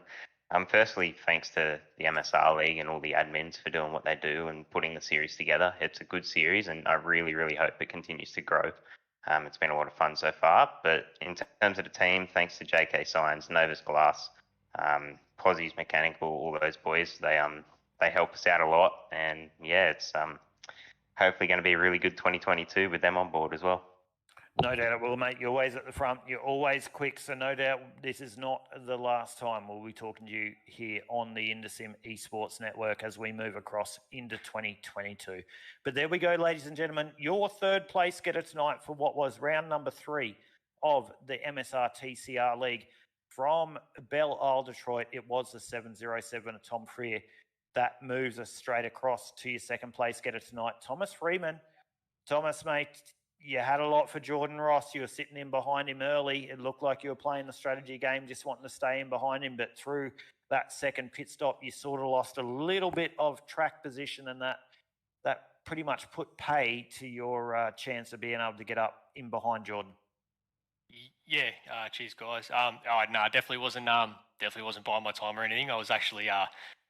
firstly, thanks to the MSR League and all the admins for doing what they do and putting the series together. It's a good series, and I really, really hope it continues to grow. It's been a lot of fun so far. But in terms of the team, thanks to JK Science, Novus Glass, Posies Mechanical, all those boys, they help us out a lot. And yeah, it's hopefully going to be a really good 2022 with them on board as well. No doubt it will, mate. You're always at the front. You're always quick. So no doubt this is not the last time we'll be talking to you here on the InterSim Esports Network as we move across into 2022. But there we go, ladies and gentlemen. Your third place getter tonight for what was round number 3 of the MSR TCR League. From Belle Isle, Detroit, it was the 707 of Tom Freer. That moves us straight across to your second place getter tonight, Thomas Freeman. Thomas, mate, you had a lot for Jordan Ross. You were sitting in behind him early. It looked like you were playing the strategy game, just wanting to stay in behind him. But through that second pit stop, you sort of lost a little bit of track position, and that pretty much put pay to your chance of being able to get up in behind Jordan. Yeah, cheers, guys. No, definitely wasn't buying my time or anything. I was actually I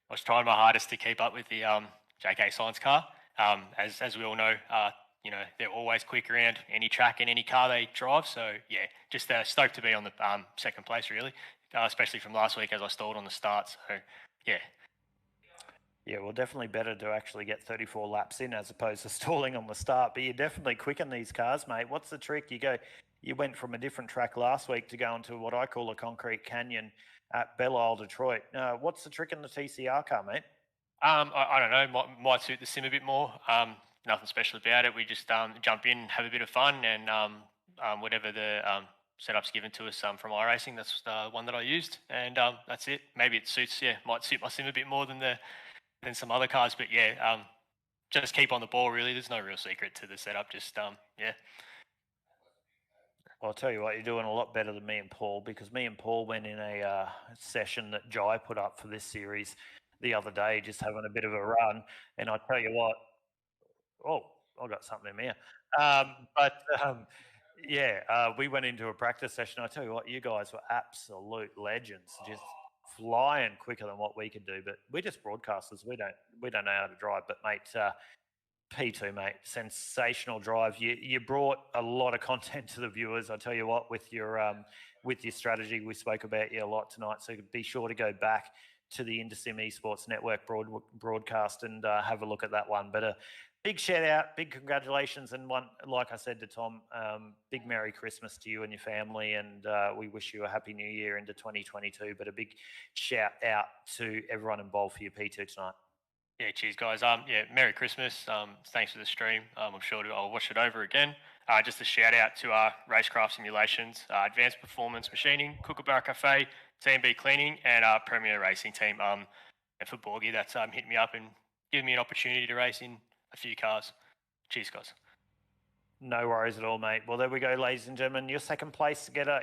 was trying my hardest to keep up with the JK Science car. As we all know, they're always quick around any track and any car they drive. So yeah, just stoked to be on the second place, really, especially from last week as I stalled on the start. So yeah. Yeah, well, definitely better to actually get 34 laps in as opposed to stalling on the start. But you're definitely quick in these cars, mate. What's the trick? You went from a different track last week to go into what I call a concrete canyon at Belle Isle, Detroit. What's the trick in the TCR car, mate? I don't know. Might suit the sim a bit more. Nothing special about it. We just jump in, have a bit of fun, and whatever the setup's given to us from iRacing, that's the one that I used, and that's it. Maybe it might suit my sim a bit more than some other cars, but yeah, just keep on the ball. Really, there's no real secret to the setup. Just yeah. Well, I'll tell you what, you're doing a lot better than me and Paul, because me and Paul went in a session that Jai put up for this series the other day, just having a bit of a run, and I tell you what. Oh, I got something in here. We went into a practice session. I tell you what, you guys were absolute legends, just flying quicker than what we could do. But we're just broadcasters. We don't know how to drive. But mate, P2, mate, sensational drive. You brought a lot of content to the viewers. I tell you what, with your strategy, we spoke about you a lot tonight. So be sure to go back to the InterSim Esports Network broadcast and have a look at that one. But big shout out, big congratulations, and one, like I said to Tom, big Merry Christmas to you and your family, and we wish you a Happy New Year into 2022. But a big shout out to everyone involved for your P2 tonight. Yeah, cheers, guys. Merry Christmas. Thanks for the stream. I'm sure I'll watch it over again. Just a shout out to Racecraft Simulations, Advanced Performance Machining, Kookaburra Cafe, TMB Cleaning, and Premier Racing Team. And for Borgie, that's hit me up and given me an opportunity to race in a few cars. Cheers, guys. No worries at all, mate. Well, there we go, ladies and gentlemen. Your second place getter,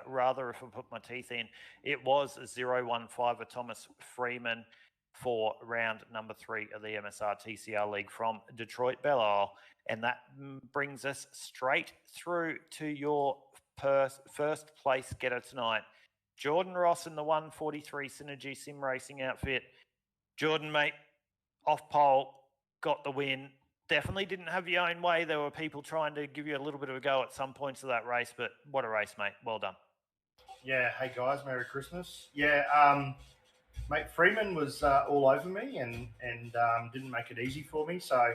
rather, if I put my teeth in, it was 015 of Thomas Freeman for round number 3 of the MSR TCR League from Detroit Belle Isle. And that brings us straight through to your first place getter tonight. Jordan Ross in the 143 Synergy Sim Racing outfit. Jordan, mate, off pole, got the win. Definitely didn't have your own way. There were people trying to give you a little bit of a go at some points of that race, but what a race, mate. Well done. Yeah, hey guys, Merry Christmas. Yeah, mate, Freeman was all over me and didn't make it easy for me, so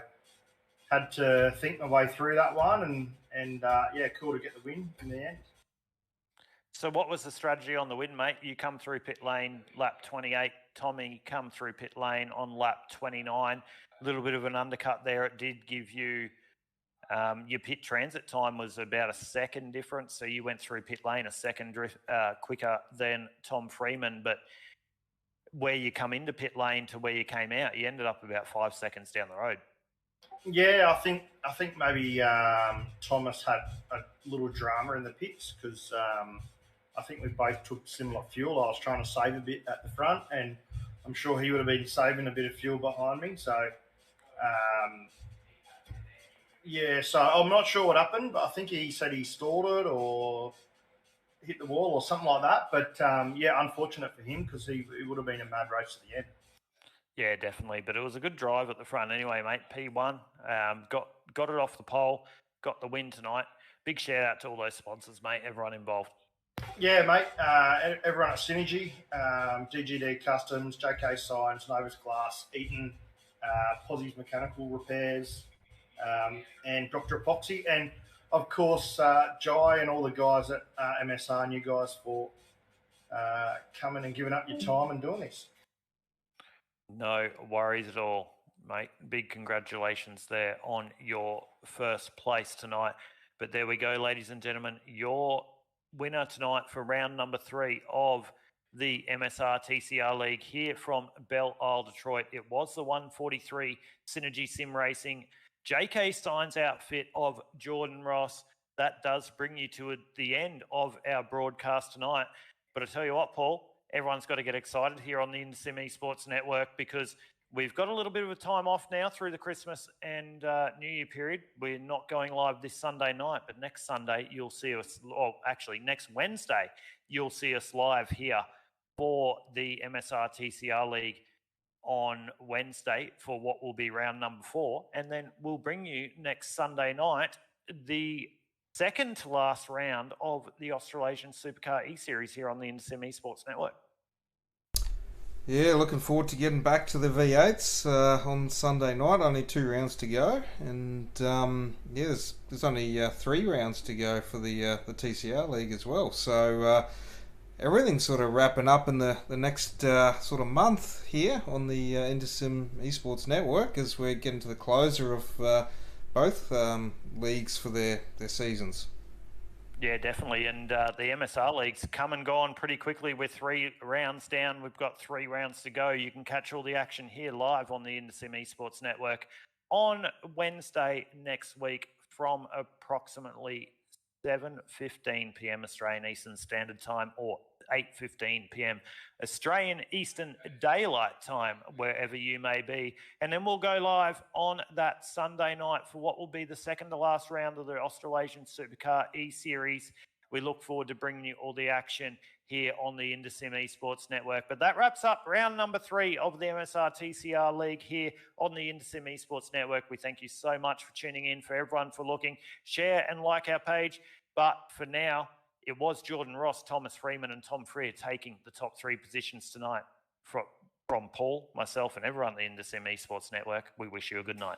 had to think my way through that one and yeah, cool to get the win in the end. So what was the strategy on the win, mate? You come through pit lane, lap 28. Tommy come through pit lane on lap 29. A little bit of an undercut there. It did give you your pit transit time was about a second difference. So you went through pit lane a second quicker than Tom Freeman. But where you come into pit lane to where you came out, you ended up about 5 seconds down the road. Yeah, I think maybe Thomas had a little drama in the pits because I think we both took similar fuel. I was trying to save a bit at the front, and I'm sure he would have been saving a bit of fuel behind me. So, yeah, so I'm not sure what happened, but I think he said he stalled it or hit the wall or something like that. But yeah, unfortunate for him because he would have been a mad race at the end. Yeah, definitely. But it was a good drive at the front anyway, mate. P1, got it off the pole, got the win tonight. Big shout out to all those sponsors, mate, everyone involved. Yeah, mate, everyone at Synergy, GGD Customs, JK Signs, Novus Glass, Eaton, Posse's Mechanical Repairs, and Dr. Epoxy. And, of course, Jai and all the guys at MSR and you guys for coming and giving up your time and doing this. No worries at all, mate. Big congratulations there on your first place tonight. But there we go, ladies and gentlemen. Your winner tonight for round number 3 of the MSR TCR League here from Belle Isle, Detroit. It was the 143 Synergy Sim Racing JK Steins outfit of Jordan Ross. That does bring you to the end of our broadcast tonight. But I tell you what, Paul, everyone's got to get excited here on the InterSim Esports Network because we've got a little bit of a time off now through the Christmas and New Year period. We're not going live this Sunday night, but next Sunday you'll see us, or actually next Wednesday, you'll see us live here for the MSR TCR League on Wednesday for what will be round number 4. And then we'll bring you next Sunday night the second to last round of the Australasian Supercar E-Series here on the InterSim Esports Network. Yeah, looking forward to getting back to the V8s on Sunday night. Only 2 rounds to go, and yeah, there's only 3 rounds to go for the TCR League as well. So everything's sort of wrapping up in the next sort of month here on the InterSim Esports Network as we're getting to the closer of both leagues for their seasons. Yeah, definitely. And the MSR leagues come and gone pretty quickly. We're 3 rounds down. We've got 3 rounds to go. You can catch all the action here live on the InterSim Esports Network on Wednesday next week from approximately 7:15 p.m. Australian Eastern Standard Time or 8:15 p.m. Australian Eastern Daylight Time, wherever you may be. And then we'll go live on that Sunday night for what will be the second to last round of the Australasian Supercar E-Series. We look forward to bringing you all the action here on the InterSim Esports Network. But that wraps up round number 3 of the MSR TCR League here on the InterSim Esports Network. We thank you so much for tuning in, for everyone for looking. Share and like our page. But for now, it was Jordan Ross, Thomas Freeman, and Tom Freer taking the top 3 positions tonight. From Paul, myself, and everyone on the InterSim Esports Network, we wish you a good night.